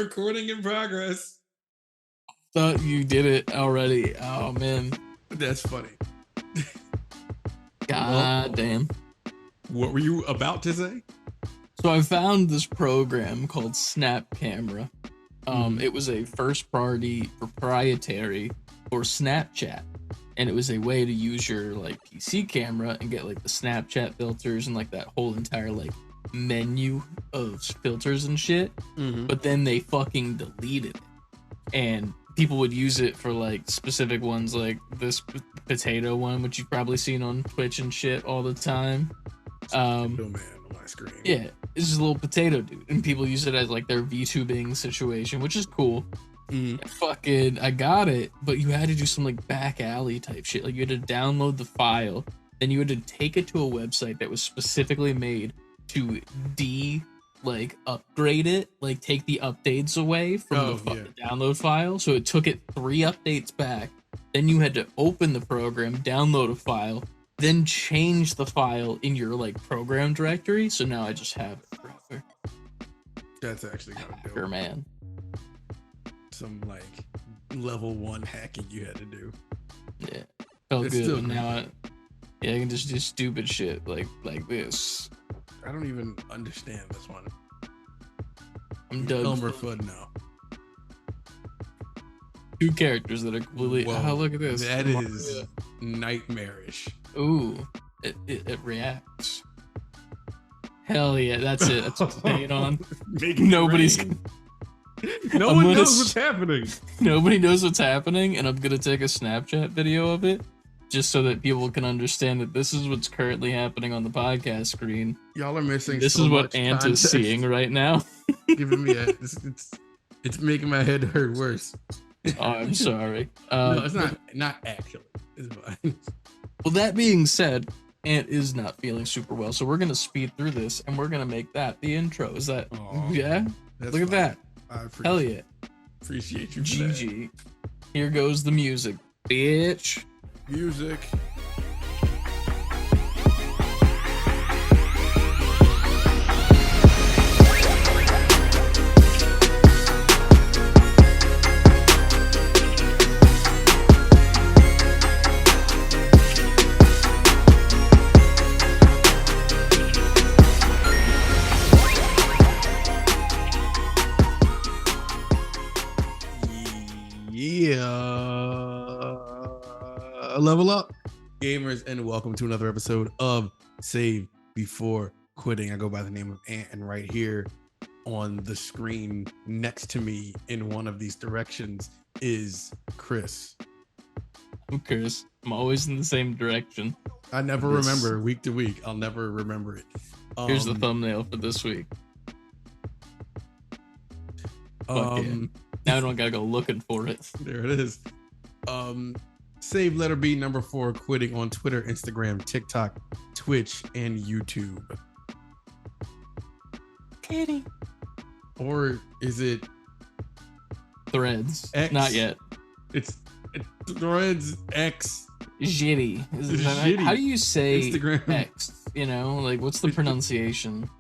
Recording in progress. Thought you did it already. Oh man, That's funny. god damn. What were you about to say? So I found this program called Snap Camera. It was a first-party proprietary for Snapchat, and it was a way to use your like PC camera and get like the Snapchat filters and like that whole entire like menu of filters and shit. But then they fucking deleted it, and people would use it for like specific ones, like this potato one, which you've probably seen on Twitch and shit all the time. Man on my screen. Yeah, it's just a little potato dude, and people use it as like their VTubing situation, which is cool. Fucking, I got it, but you had to do some like back alley type shit. Like you had to download the file, then you had to take it to a website that was specifically made to upgrade it, like take the updates away from the download file. So it took it 3 updates back. Then you had to open the program, download a file, then change the file in your like program directory. So now I just have it forever. That's actually kind of dope, man. Some like level 1 hacking you had to do. Yeah, felt it's good. Now I can just do stupid shit like this. I don't even understand this one. I'm done. Elmer Fudd now. 2 characters that are completely. Oh, look at this. That is nightmarish. Ooh, it reacts. Hell yeah, that's it. That's what's staying on. Nobody's. No one knows what's happening. Nobody knows what's happening, and I'm gonna take a Snapchat video of it, just so that people can understand that this is what's currently happening on the podcast screen. Y'all are missing. This is what Ant is seeing right now. Giving me it's making my head hurt worse. Oh, I'm sorry. No, it's not actually. It's fine. Well, that being said, Ant is not feeling super well, so we're gonna speed through this, and we're gonna make that the intro. Is that yeah? Look at that. Hell yeah. Appreciate you. GG. Here goes the music, bitch. Music. Level up, gamers, and welcome to another episode of Save Before Quitting. I go by the name of Ant, and right here on the screen next to me in one of these directions is Chris. I'm Chris. I'm always in the same direction. I never remember week to week. I'll never remember it. Here's the thumbnail for this week. Now I don't gotta go looking for it. There it is. Save letter B number 4 quitting on Twitter, Instagram, TikTok, Twitch, and YouTube. Kidding. Or is it Threads? X? Not yet. It's Threads X. Jitty. How do you say Instagram X? You know, like what's the pronunciation?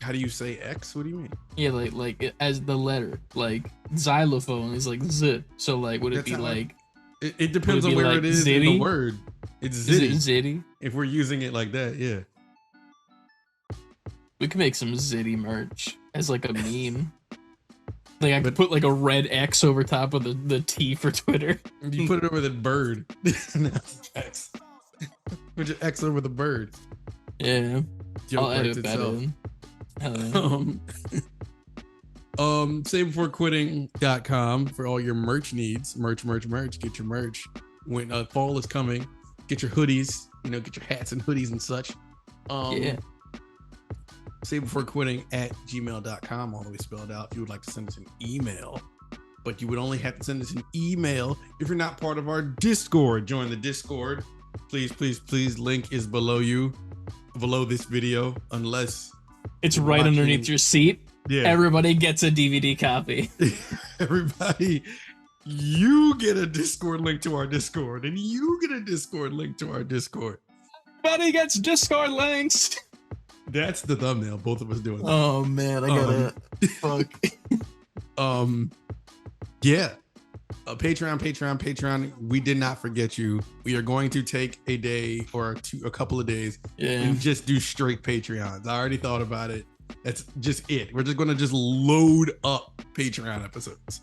How do you say X? What do you mean? Yeah, like as the letter, like xylophone is like Z. So like, would it be like? It depends on where like it is zitty? In the word. It's zitty. Is it zitty? If we're using it like that, yeah. We could make some zitty merch as like a meme. Like I could put like a red X over top of the T for Twitter. You put it over the bird. X. Put your X over the bird. Yeah. I'll edit that in. Savebeforequitting.com for all your merch needs. Merch. Get your merch. When fall is coming, get your hoodies, get your hats and hoodies and such. Yeah. Savebeforequitting@gmail.com, all the way spelled out. If you would like to send us an email, but you would only have to send us an email if you're not part of our Discord. Join the Discord. Please. Link is below this video, unless it's right underneath your seat. Yeah. Everybody gets a DVD copy. Everybody, you get a Discord link to our Discord, and you get a Discord link to our Discord. Everybody gets Discord links. That's the thumbnail. Both of us doing that. Oh man, I got it. Fuck. Yeah. Patreon. We did not forget you. We are going to take a day or a couple of days and just do straight Patreons. I already thought about it. That's just it. We're just going to just load up Patreon episodes.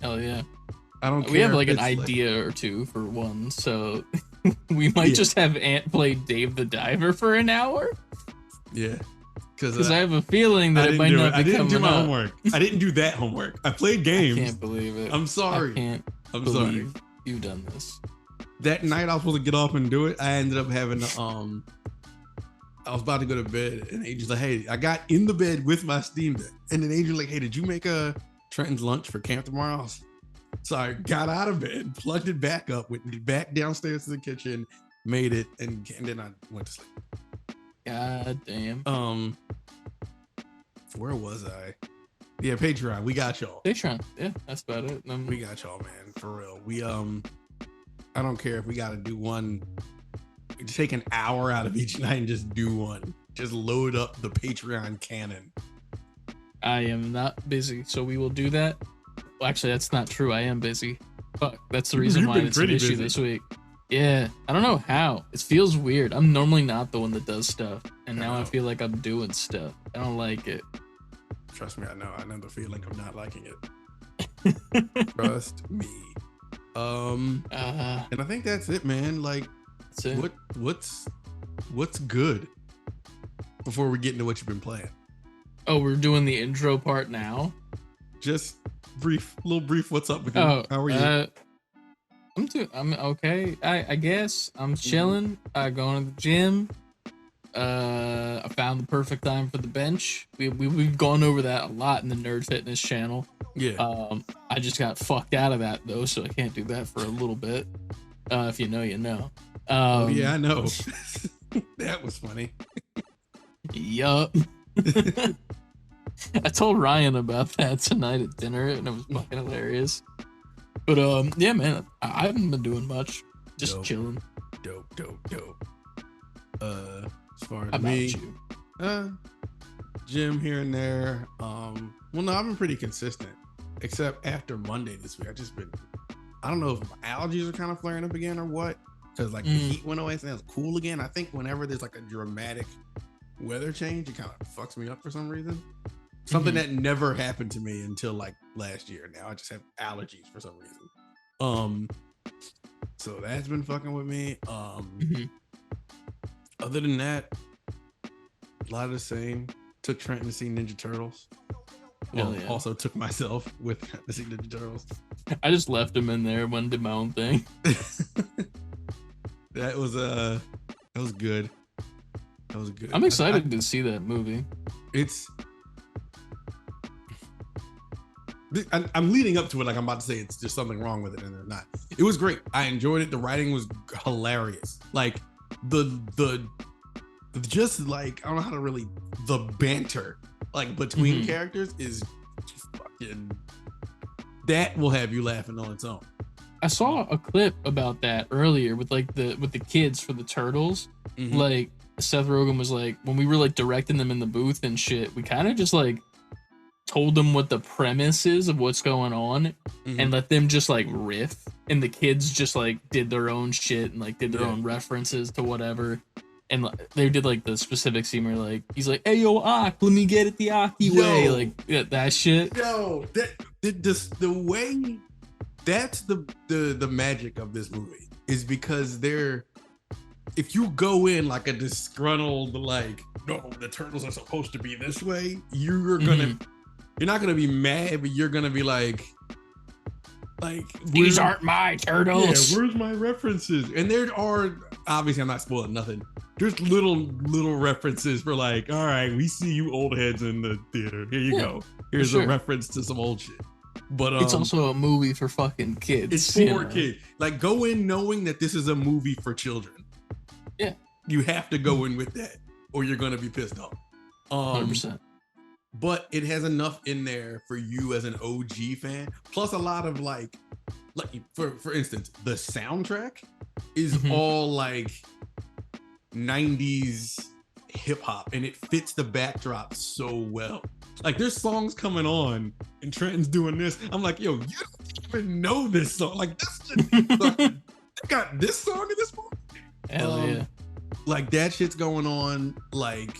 Hell yeah. I don't care. We have like an idea or two for one, so we might just have Ant play Dave the Diver for an hour. Yeah. Because I have a feeling that it might not be I didn't do my up. homework. I didn't do that homework. I played games. I can't believe it. I'm sorry. I can't believe you've done this. That night I was supposed to get off and do it. I ended up having I was about to go to bed, and Angel's like, "Hey, I got in the bed with my Steam Deck," and then Angel's like, "Hey, did you make a Trenton's lunch for camp tomorrow?" So I got out of bed, plugged it back up, went back downstairs to the kitchen, made it, and then I went to sleep. God damn. Where was I? Yeah, Patreon. We got y'all. Patreon. Yeah, that's about it. We got y'all, man. For real. We I don't care if we got to do one. Take an hour out of each night and just do one. Just load up the Patreon cannon. I am not busy, so we will do that. Well, actually, that's not true. I am busy. Fuck, that's the reason why it's an issue this week. Yeah, I don't know how. It feels weird. I'm normally not the one that does stuff, and now I feel like I'm doing stuff. I don't like it. Trust me, I know. I know the feeling of not liking it. Trust me. And I think that's it, man. Like, that's it. What's good? Before we get into what you've been playing. Oh, we're doing the intro part now. Just little brief. What's up with you? Oh, how are you? I'm okay. I guess I'm chilling. Going to the gym. I found the perfect time for the bench. We've gone over that a lot in the Nerd Fitness channel. Yeah. I just got fucked out of that though, so I can't do that for a little bit. If you know, you know. Yeah, I know. That was funny. Yup. I told Ryan about that tonight at dinner, and it was fucking hilarious. But yeah, man, I haven't been doing much. Just chilling. Dope. As far as about me, you? Gym here and there. Well, no, I've been pretty consistent, except after Monday this week. I don't know if my allergies are kind of flaring up again or what, because like the heat went away and it's cool again. I think whenever there's like a dramatic weather change, it kind of fucks me up for some reason. Something that never happened to me until like last year. Now I just have allergies for some reason. So that's been fucking with me. Other than that, a lot of the same. Took Trenton to see Ninja Turtles. Well, also took myself with to see Ninja Turtles. I just left him in there, went and did my own thing. That was good. That was good. I'm excited to see that movie. I'm leading up to it like I'm about to say it's just something wrong with it, and there's not. It was great. I enjoyed it. The writing was hilarious. Like the just like I don't know how to really the banter like between characters is fucking that will have you laughing on its own. I saw a clip about that earlier with like the kids for the Turtles. Like Seth Rogen was like, when we were like directing them in the booth and shit, we kind of just like told them what the premise is of what's going on and let them just like riff, and the kids just like did their own shit and like did their own references to whatever. And they did like the specific scene where like he's like, "Hey yo, Ak, let me get it the Aki way," like that shit. Yo, the way that's the magic of this movie is because if you go in like a disgruntled like, no, the turtles are supposed to be this way, you're not gonna be mad, but you're gonna be like these aren't my turtles. Yeah, where's my references? And there are obviously I'm not spoiling nothing. There's little references for like, all right, we see you old heads in the theater. Here you go. Here's a reference to some old shit. But it's also a movie for fucking kids. It's for kids. Like go in knowing that this is a movie for children. Yeah. You have to go in with that or you're gonna be pissed off. 100%. But it has enough in there for you as an OG fan. Plus a lot of like for instance, the soundtrack is all like 90s hip hop and it fits the backdrop so well. Like there's songs coming on and Trenton's doing this. I'm like, yo, you don't even know this song. Like this shit, got this song in this movie. Hell yeah. Like that shit's going on. Like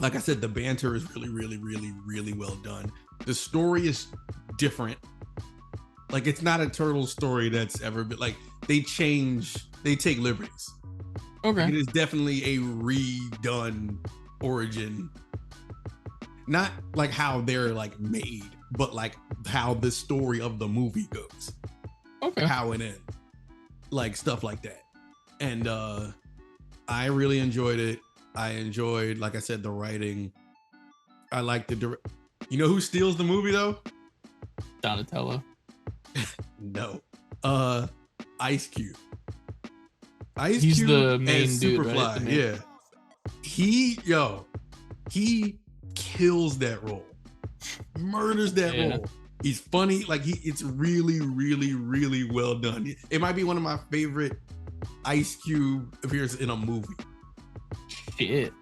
I said, the banter is really, really, really, really well done. The story is different. Like it's not a turtle story that's ever been like they take liberties. Okay. It is definitely a redone origin. Not like how they're like made, but like how the story of the movie goes. Okay. How it ends. Like stuff like that. And I really enjoyed it. I enjoyed, like I said, the writing. I like you know who steals the movie though? Donatello. No. Ice Cube. He's Cube the main dude, Superfly, right? Yeah. He kills that role. Murders that role. He's funny. Like it's really, really, really well done. It might be one of my favorite Ice Cube appearances in a movie. Shit.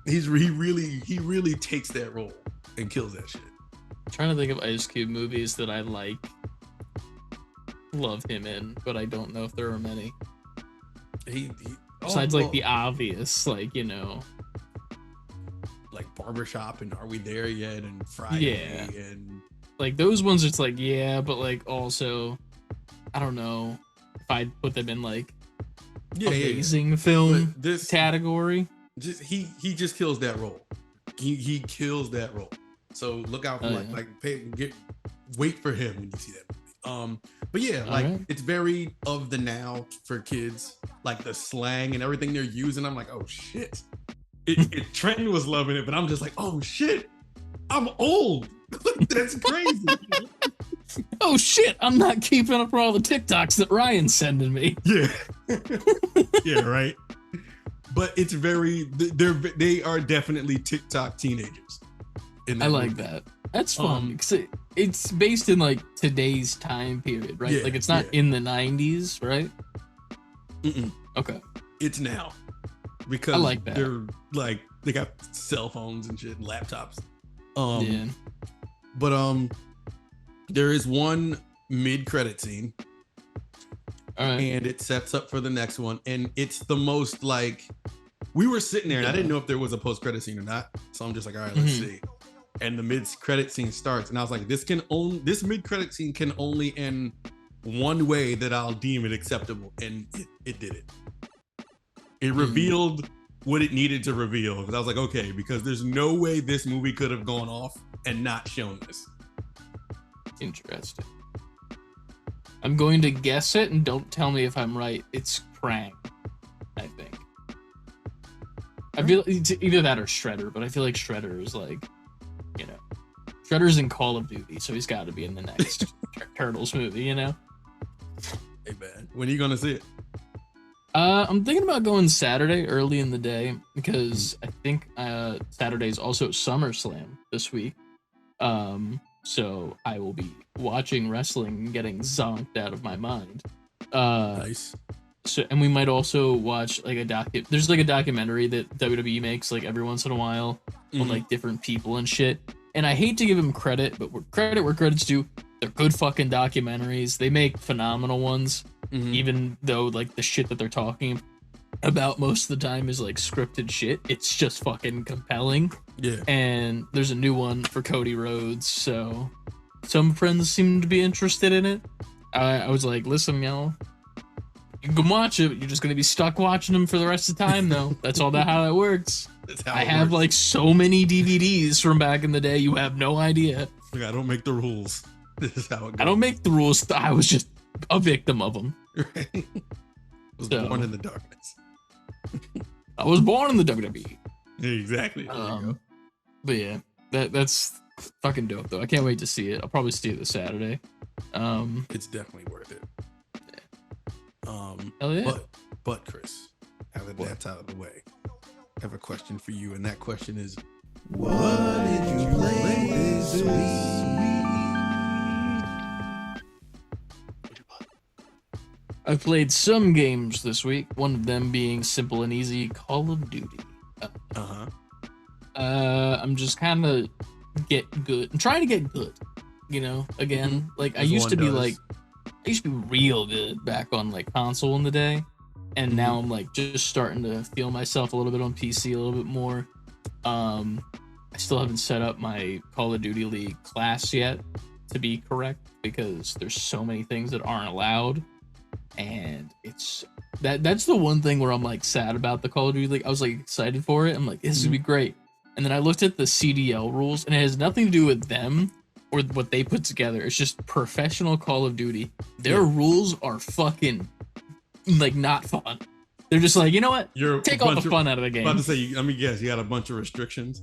He really takes that role and kills that shit. I'm trying to think of Ice Cube movies that I love him in, but I don't know if there are many. Besides like the obvious, like, you know, like Barbershop and Are We There Yet and Friday and like those ones. It's like, yeah, but like also, I don't know if I'd put them in like amazing film category. Just he just kills that role. He kills that role. So look out for wait for him when you see that movie. But yeah, like it's very of the now for kids. Like the slang and everything they're using. I'm like, oh shit. Trenton was loving it, but I'm just like, oh shit. I'm old. That's crazy. Oh shit, I'm not keeping up with all the TikToks that Ryan's sending me. Yeah. Yeah, right. But it's they are definitely TikTok teenagers. I like that. That's fun because it's based in like today's time period, right? Yeah, like it's not in the 90s, right? Okay. It's now because I like that. They're like they got cell phones and shit and laptops. But there is one mid-credit scene. All right. And it sets up for the next one, and it's the most like we were sitting there and I didn't know if there was a post-credit scene or not, so I'm just like, all right, let's see. And the mid-credit scene starts, and I was like, this mid-credit scene can only end one way that I'll deem it acceptable, and it did it. It revealed what it needed to reveal, because I was like, okay, because there's no way this movie could have gone off and not shown this. Interesting. I'm going to guess it, and don't tell me if I'm right. It's Krang, I think. I feel it's either that or Shredder, but I feel like Shredder is like, you know, Shredder's in Call of Duty, so he's got to be in the next Turtles movie, you know? Hey, man. When are you going to see it? I'm thinking about going Saturday early in the day because I think Saturday's also SummerSlam this week. So I will be watching wrestling and getting zonked out of my mind. Nice. So, and we might also watch like there's like a documentary that WWE makes like every once in a while on like different people and shit. And I hate to give them credit, but credit where credit's due. They're good fucking documentaries. They make phenomenal ones, even though like the shit that they're talking about most of the time is like scripted shit. It's just fucking compelling. Yeah. And there's a new one for Cody Rhodes, so some friends seem to be interested in it. I was like, listen, y'all, you can watch it, but you're just gonna be stuck watching them for the rest of the time, though. That's all how that works. That's how I have works. Like so many DVDs from back in the day, you have no idea. Like, I don't make the rules. This is how it goes. I don't make the rules. I was just a victim of them. Right. I was born in the darkness. I was born in the WWE. Exactly. There you go. But yeah, that's fucking dope though. I can't wait to see it. I'll probably see it this Saturday. It's definitely worth it. Hell yeah. But Chris, now that that's out of the way, I have a question for you, and that question is, what did you play this week? I played some games this week, one of them being simple and easy Call of Duty. I'm just kind of get good. I'm trying to get good. Again, like I As used one to be does. like, I used to be real good back on like console in the day, and now I'm like just starting to feel myself a little bit on PC a little bit more. I still haven't set up my Call of Duty League class yet, to be correct, because there's so many things that aren't allowed, and that's the one thing where I'm like sad about the Call of Duty League. I was like excited for it. I'm like, this is gonna be great. And then I looked at the CDL rules, and it has nothing to do with them or what they put together. It's just professional Call of Duty. Their rules are fucking like not fun. They're just like, you know what? Take all the fun out of the game. About to say, let me guess, you got a bunch of restrictions.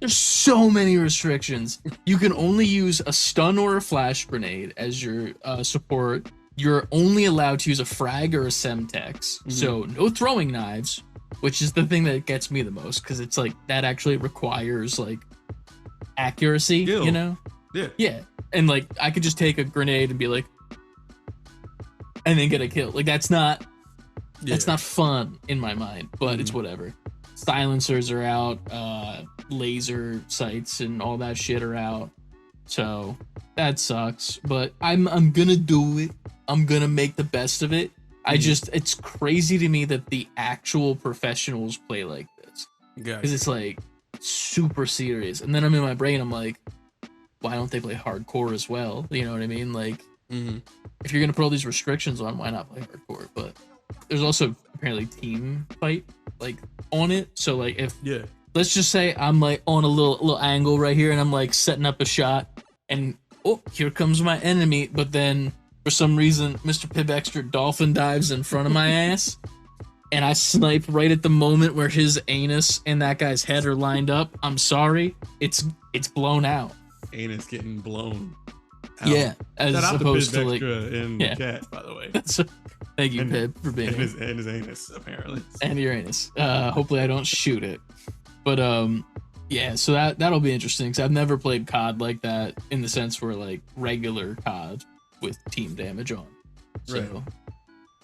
There's so many restrictions. You can only use a stun or a flash grenade as your support. You're only allowed to use a frag or a semtex. So no throwing knives, which is the thing that gets me the most, because it's like that actually requires like accuracy, Skill. you know? Yeah. And like I could just take a grenade and be like, and then get a kill. Like that's not fun in my mind, but it's whatever. Silencers are out, laser sights and all that shit are out. So that sucks, but I'm gonna do it. I'm gonna make the best of it. It's crazy to me that the actual professionals play like this. Because it's like super serious. And then I'm in my brain, I'm like, why don't they play hardcore as well? You know what I mean? Like, if you're gonna put all these restrictions on, why not play hardcore? But there's also apparently team fight like on it. So like if let's just say I'm like on a little angle right here and I'm like setting up a shot and oh, here comes my enemy, but then for some reason Mr. Pibb Extra dolphin dives in front of my ass and I snipe right at the moment where his anus and that guy's head are lined up. I'm sorry, it's blown out. Anus getting blown out. Yeah, as opposed to like in the cat, by the way. Thank you, Pib, for being here. And his anus, apparently. And your anus. Hopefully I don't shoot it. But yeah, so that'll be interesting, because I've never played COD like that, in the sense where like regular COD with team damage on. So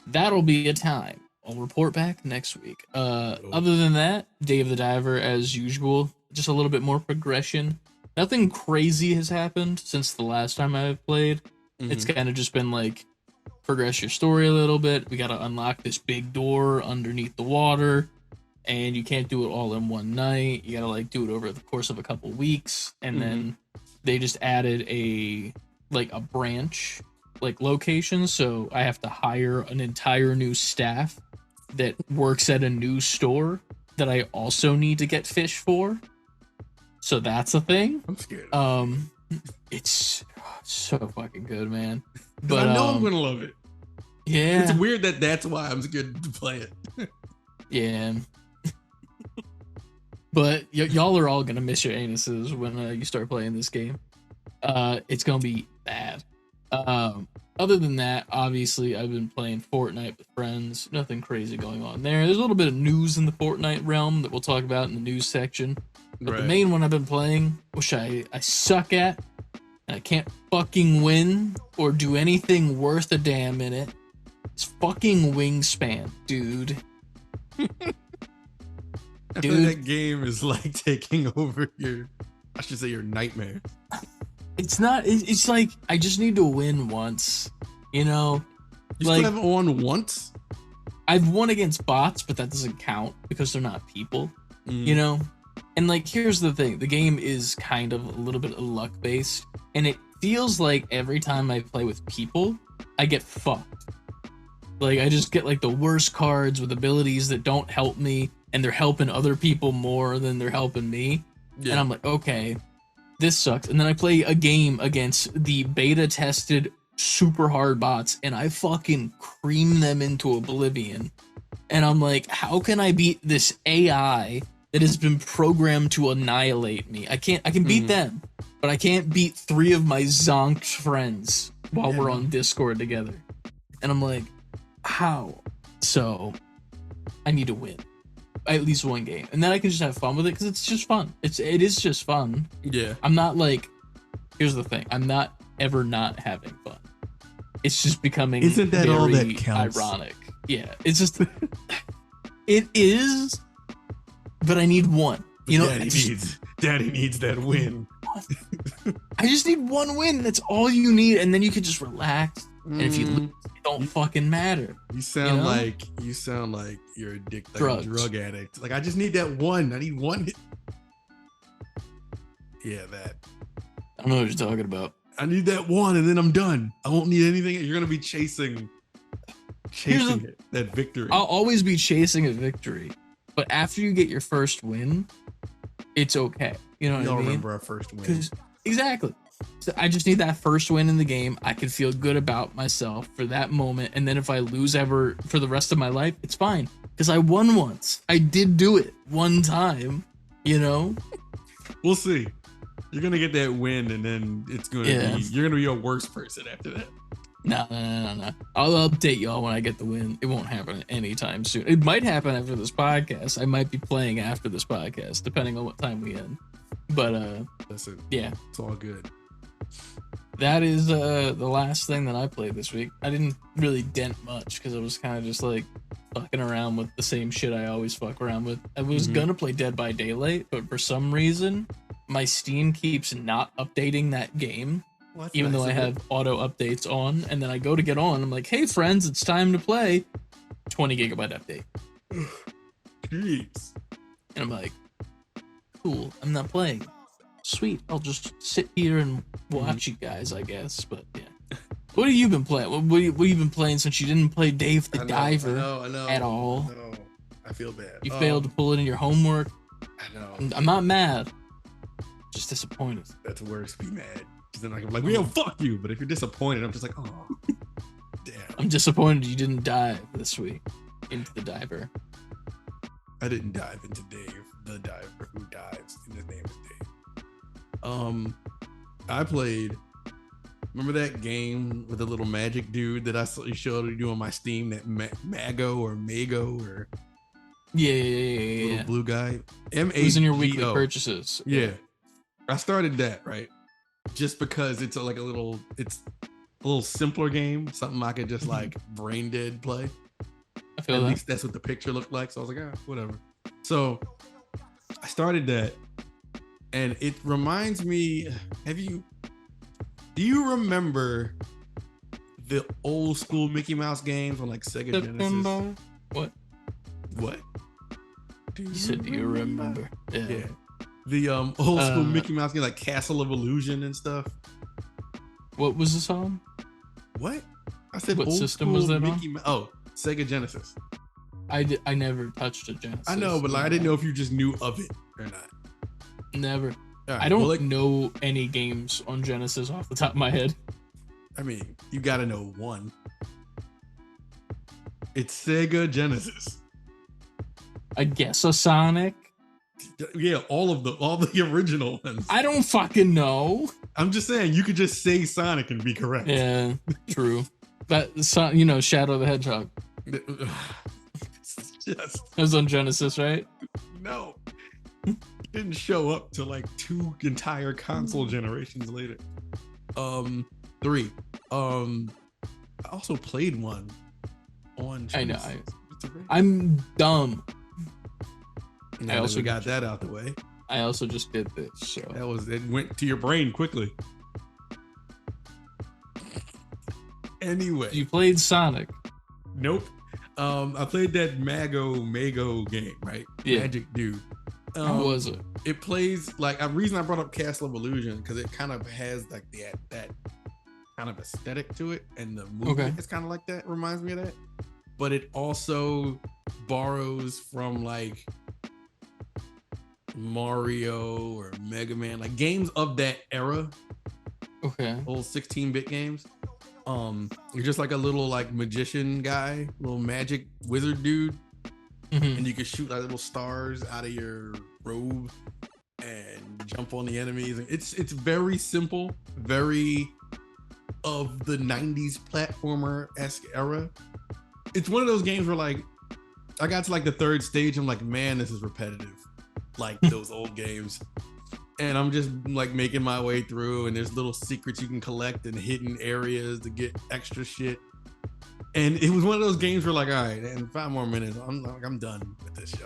that'll be a time. I'll report back next week. Other than that, Day of the Diver as usual. Just a little bit more progression. Nothing crazy has happened since the last time I've played. It's kind of just been like, progress your story a little bit. We got to unlock this big door underneath the water, and you can't do it all in one night. You got to like do it over the course of a couple weeks. And then they just added a branch like location. So I have to hire an entire new staff that works at a new store that I also need to get fish for. So that's a thing. I'm scared. It's so fucking good, man. But I know I'm gonna love it. Yeah, it's weird that's why I'm scared to play it. Yeah, but y'all are all gonna miss your anuses when you start playing this game. It's gonna be bad. Other than that, obviously, I've been playing Fortnite with friends. Nothing crazy going on there. There's a little bit of news in the Fortnite realm that we'll talk about in the news section. But the main one I've been playing, which I suck at, and I can't fucking win or do anything worth a damn in it, is fucking Wingspan, dude. I feel like that game is like taking over your nightmare. It's not. It's like I just need to win once, you know. You still haven't won once? I've won against bots, but that doesn't count because they're not people, you know. And like, here's the thing: the game is kind of a little bit luck based, and it feels like every time I play with people, I get fucked. Like I just get like the worst cards with abilities that don't help me, and they're helping other people more than they're helping me. Yeah. And I'm like, okay, this sucks. And then I play a game against the beta tested super hard bots, and I fucking cream them into oblivion. And I'm like, how can I beat this AI that has been programmed to annihilate me? I can beat them, but I can't beat 3 of my zonked friends while we're on Discord together. And I'm like, how? So I need to win at least one game, and then I can just have fun with it, because it's just fun. It is just fun. Yeah. I'm not like, here's the thing, I'm not ever not having fun. It's just becoming Isn't that all that counts? Ironic. Yeah. It's just it is, but I need one. But You know, Daddy needs that win. I just need one win. That's all you need, and then you can just relax. And if you lose, it don't fucking matter. You sound like you're addicted, like a drug addict. Like, I just need that one. I need one hit. Yeah, that. I don't know what you're talking about. I need that one, and then I'm done. I won't need anything. You're gonna be chasing that victory. I'll always be chasing a victory, but after you get your first win, it's okay. You know what I mean? Remember our first win. Exactly. So I just need that first win in the game. I can feel good about myself for that moment, and then if I lose ever for the rest of my life, it's fine because I won once. I did do it one time. You know. We'll see. You're gonna get that win, and then it's gonna be you're gonna be a worse person after that. No. I'll update y'all when I get the win. It won't happen anytime soon. It might happen after this podcast. I might be playing after this podcast, depending on what time we end. But listen, yeah, it's all good. That is the last thing that I played this week. I didn't really dent much because I was kind of just like fucking around with the same shit I always fuck around with. I was gonna play Dead by Daylight, but for some reason my Steam keeps not updating that game. Even though I have auto updates on, and then I go to get on, I'm like, hey friends, it's time to play. 20 gigabyte update. Jeez. And I'm like, cool, I'm not playing. Sweet, I'll just sit here and watch you guys, I guess. But yeah. What have you been playing? What have you been playing since you didn't play Dave the Diver at all? I know. I feel bad. You failed to pull it in your homework. I know. I'm not mad. Just disappointed. That's worse. Be mad. Then I'm like, well, fuck you. But if you're disappointed, I'm just like, oh, damn. I'm disappointed you didn't dive this week into the diver. I didn't dive into Dave, the diver who dives, and his name is Dave. I played. Remember that game with the little magic dude that I showed you on my Steam? That Mago or yeah, little blue guy. It was in your weekly purchases. Yeah, I started that right. Just because it's a little simpler game, something I could just like brain dead play. I feel At that. least that's what the picture looked like. So I was like, whatever. So I started that, and it reminds me. Do you remember the old school Mickey Mouse games on like Sega Genesis? What? You said, do you remember? Yeah. The old school Mickey Mouse game, like Castle of Illusion and stuff. What was this on? What? I said what old system school was that Mickey on? Oh, Sega Genesis. I never touched a Genesis. I know, but like, I didn't know if you just knew of it or not. Never. Right, I don't know any games on Genesis off the top of my head. I mean, you got to know one. It's Sega Genesis. I guess a Sonic. Yeah, all the original ones. I don't fucking know. I'm just saying, you could just say Sonic and be correct. Yeah, true. But Shadow the Hedgehog. It's just It was on Genesis, right? No. It didn't show up till like 2 entire console generations later. 3. I also played one on Genesis. I know. I'm dumb. I also got that out the way. I also just did this, so it went to your brain quickly. Anyway, you played Sonic. Nope. I played that Mago game, right? Yeah. Magic dude. How was it? It plays like a reason I brought up Castle of Illusion because it kind of has like that kind of aesthetic to it, and the movement is kind of like that. Reminds me of that, but it also borrows from like Mario or Mega Man, like games of that era. Okay. Old 16-bit games. You're just like a little like magician guy, little magic wizard dude, and you can shoot like little stars out of your robe and jump on the enemies. It's very simple, very of the 90s platformer-esque era. It's one of those games where like I got to like the 3rd stage, I'm like, man, this is repetitive, like those old games. And I'm just like making my way through, and there's little secrets you can collect and hidden areas to get extra shit. And it was one of those games where like, all right, in 5 more minutes, I'm done with this shit.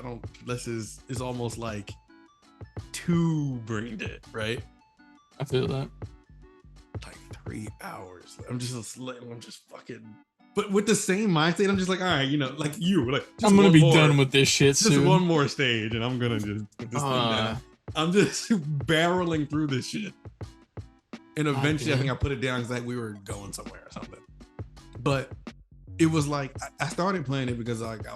It's almost like too brain dead, right? I feel that. Like 3 hours. I'm just fucking. But with the same mindset, I'm just like, all right, like just I'm gonna one be more, done with this shit just soon. one more stage, and I'm gonna just put this thing down. I'm just barreling through this shit, and eventually, I think I put it down because like we were going somewhere or something. But it was like I started playing it because like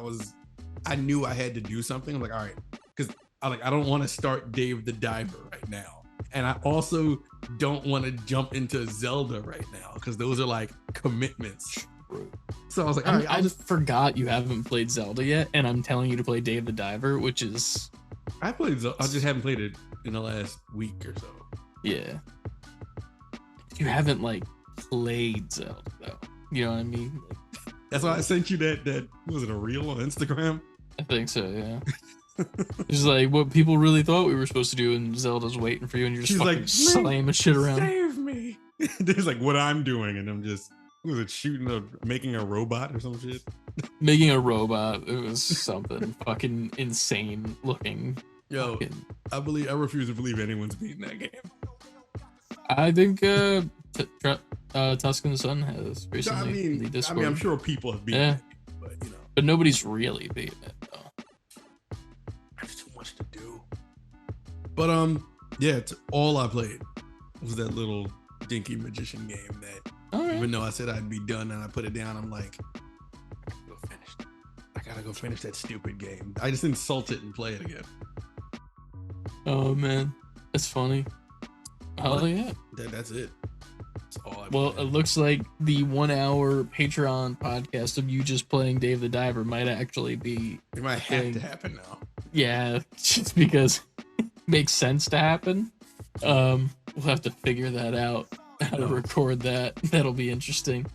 I knew I had to do something. I'm like, all right, because I don't want to start Dave the Diver right now. And I also don't want to jump into Zelda right now because those are like commitments. So I was like, all right, I just forgot you haven't played Zelda yet, and I'm telling you to play Dave the Diver, which is. I played Zelda. I just haven't played it in the last week or so. Yeah. You haven't like played Zelda though. You know what I mean? That's why I sent you that was it a reel on Instagram? I think so, yeah. It's like what people really thought we were supposed to do, and Zelda's waiting for you, and you're just fucking slamming shit around. Save me! There's like what I'm doing, and I'm just making a robot or some shit. Making a robot. It was something fucking insane looking. Yo, I refuse to believe anyone's beating that game. I think Tusk and the Sun has recently in the Discord. I mean, I'm sure people have beaten it, but nobody's really beaten it though. There's too much to do. But yeah, all I played was that little dinky magician game that even though I said I'd be done and I put it down, I'm like, I gotta go finish that stupid game. I just insult it and play it again. Oh man, that's funny. Oh yeah, that's it. That's all it looks like the 1 hour Patreon podcast of you just playing Dave the Diver might actually be. It might have to happen now. Yeah, just because it makes sense to happen. We'll have to figure that out. How to record that? That'll be interesting.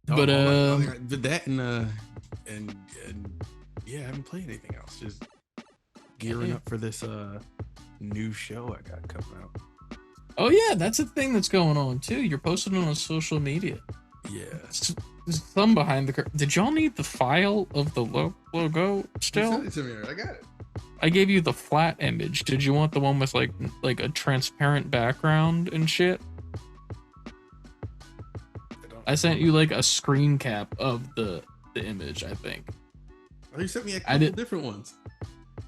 But that and yeah, I haven't played anything else. Just gearing up for this new show I got coming out. Oh yeah, that's a thing that's going on too. You're posting on social media. Yeah. There's some behind the curtain. Did y'all need the file of the logo still? You sent it to me. I got it. I gave you the flat image. Did you want the one with like a transparent background and shit? I sent you like a screen cap of the image, I think. Oh, you sent me a couple different ones.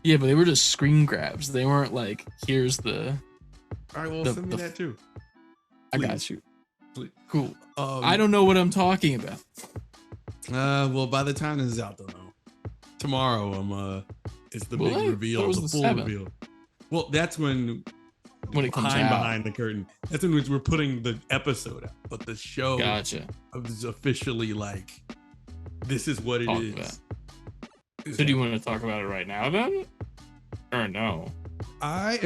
Yeah, but they were just screen grabs. They weren't like, here's the. All right, well, send me that too. Please. I got you. Please. Cool. I don't know what I'm talking about. Well, by the time this is out, though, tomorrow, it's the big reveal, the full 7th. Reveal. Well, that's when it comes out. Behind the curtain. That's when we're putting the episode out, but the show is officially like, this is what it is. So do you want to talk about it right now then? Or no? I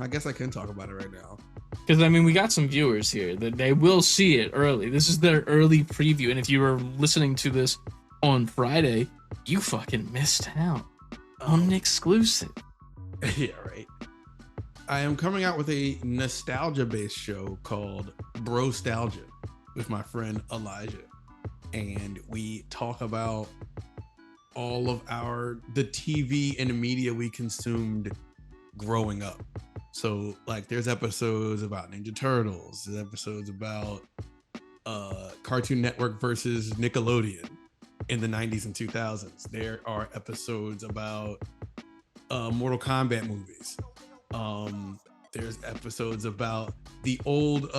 guess I can talk about it right now. Because, I mean, we got some viewers here that they will see it early. This is their early preview. And if you were listening to this on Friday, you fucking missed out on an exclusive. Yeah, right. I am coming out with a nostalgia-based show called Brostalgia with my friend Elijah. And we talk about all of the TV and the media we consumed growing up. So like there's episodes about Ninja Turtles, there's episodes about Cartoon Network versus Nickelodeon in the 90s and 2000s. There are episodes about Mortal Kombat movies. There's episodes about the old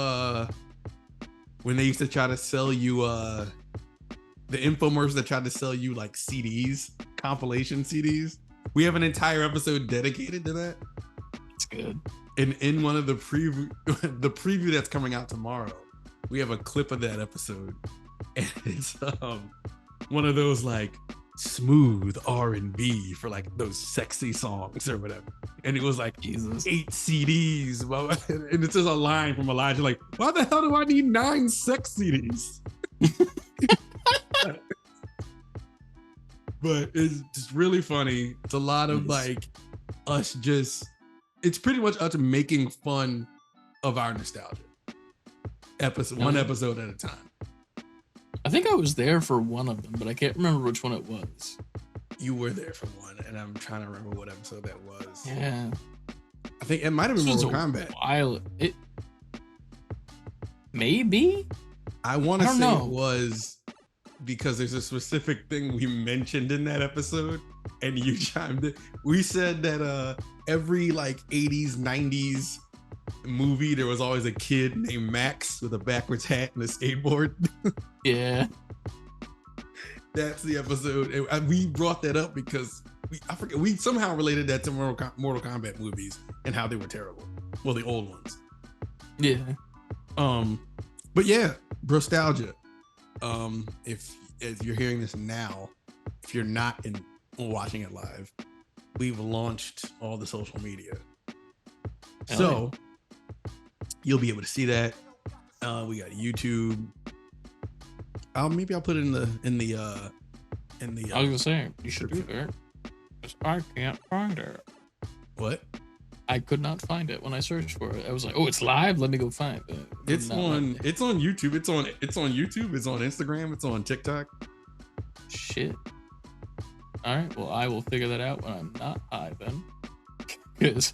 when they used to try to sell you the infomercials that tried to sell you like CDs, compilation CDs. We have an entire episode dedicated to that. It's good. And in one of the preview that's coming out tomorrow, we have a clip of that episode, and it's one of those like smooth R&B for like those sexy songs or whatever. And it was like Jesus. 8 CDs, and it's just a line from Elijah like, "Why the hell do I need 9 sex CDs?" But it's just really funny. It's a lot of like us it's pretty much us making fun of our nostalgia. One episode at a time. I think I was there for one of them, but I can't remember which one it was. You were there for one, and I'm trying to remember what episode that was. Yeah. I think it might have been This was Mortal a Kombat. while. It maybe. I want to I don't say know. it was because there's a specific thing we mentioned in that episode, and you chimed in. We said that every like 80s, 90s movie, there was always a kid named Max with a backwards hat and a skateboard. Yeah. That's the episode. And we brought that up because I forget, we somehow related that to Mortal Kombat movies and how they were terrible. Well, the old ones. Yeah. But yeah, Brostalgia. If you're hearing this now, if you're not watching it live, we've launched all the social media. So you'll be able to see that. We got YouTube. Maybe I'll put it in the I was gonna say you should do that. I can't find it. What? I could not find it when I searched for it. I was like, "Oh, it's live. Let me go find it." It's on YouTube. It's on YouTube. It's on Instagram. It's on TikTok. Shit. All right. Well, I will figure that out when I'm not high then, because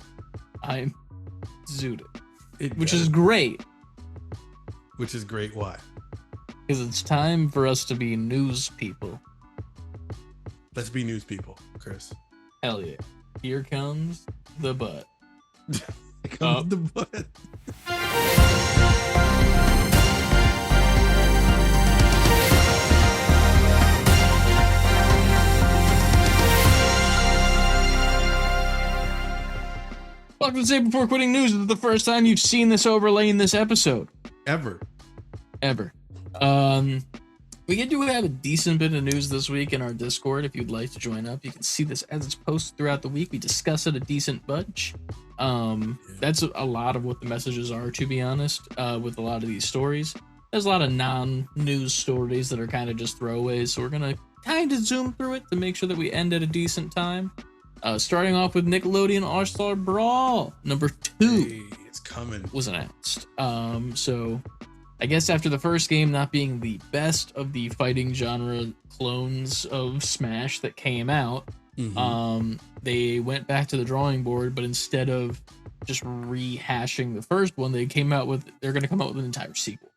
I'm zooted, which is great. Which is great. Why? Because it's time for us to be news people. Let's be news people, Chris. Hell yeah. Here comes the butt. Here comes the butt. Welcome to Save Before Quitting News. This is the first time you've seen this overlay in this episode. Ever. We do have a decent bit of news this week in our Discord. If you'd like to join up, you can see this as it's posted throughout the week. We discuss it a decent bunch. That's a lot of what the messages are, to be honest, with a lot of these stories. There's a lot of non-news stories that are kind of just throwaways, so we're going to kind of zoom through it to make sure that we end at a decent time. Starting off with Nickelodeon All-Star Brawl, number 2. Hey, it's coming. Was announced. So I guess after the first game not being the best of the fighting genre clones of Smash that came out, they went back to the drawing board, but instead of just rehashing the first one, they're going to come out with an entire sequel.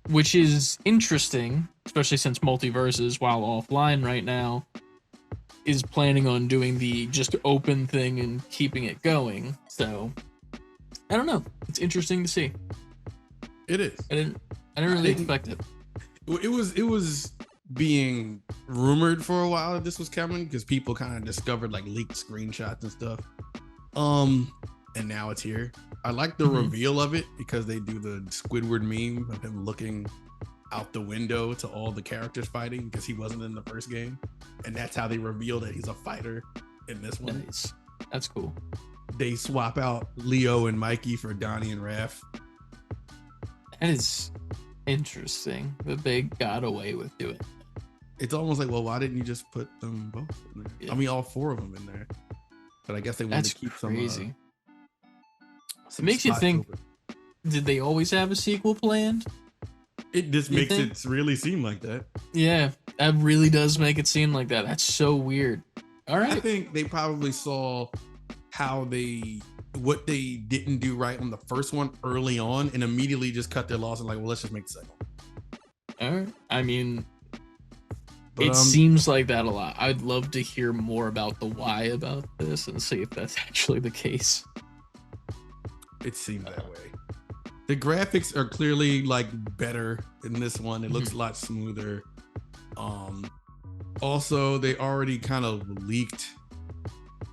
Which is interesting, especially since Multiverses, while offline right now, is planning on doing the just open thing and keeping it going. So I don't know. It's interesting to see. It is. I didn't really expect it. It was being rumored for a while that this was coming because people kind of discovered like leaked screenshots and stuff. And now it's here. I like the reveal of it because they do the Squidward meme of him looking out the window to all the characters fighting because he wasn't in the first game, and that's how they reveal that he's a fighter in this one. Nice. That's cool. They swap out Leo and Mikey for Donnie and Raph. That is interesting that they got away with doing it. It's almost like, well, why didn't you just put them both in there? Yeah. I mean, all 4 of them in there. But I guess they wanted to keep crazy. Some it makes you think, open. Did they always have a sequel planned? It just makes it really seem like that. Yeah, that really does make it seem like that. That's so weird. All right. I think they probably saw what they didn't do right on the first one early on and immediately just cut their loss and like, well, let's just make the second one. All right. I mean, it seems like that a lot. I'd love to hear more about the why about this and see if that's actually the case. It seems that way. The graphics are clearly like better in this one. It looks a lot smoother. Also, they already kind of leaked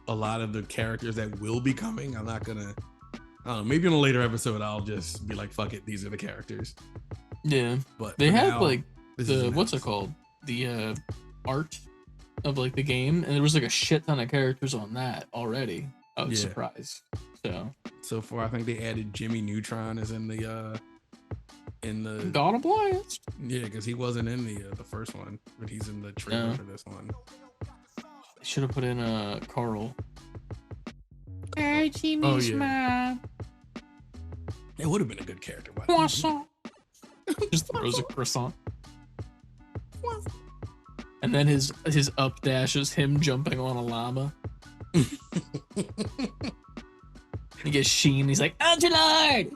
a lot of the characters that will be coming. I'm not gonna, maybe in a later episode, I'll just be like, fuck it, these are the characters. Yeah. But they have now, like what's it called? The art of like the game. And there was like a shit ton of characters on that already. I was surprised. So far, I think they added Jimmy Neutron as in the God of Blast. Yeah, because he wasn't in the first one, but he's in the trailer for this one. They should have put in Carl. Hey, Jimmy's mom. It would have been a good character. Croissant. Just throws a croissant. And then his up dash is him jumping on a llama. He gets Sheen. He's like, Ultra Lord.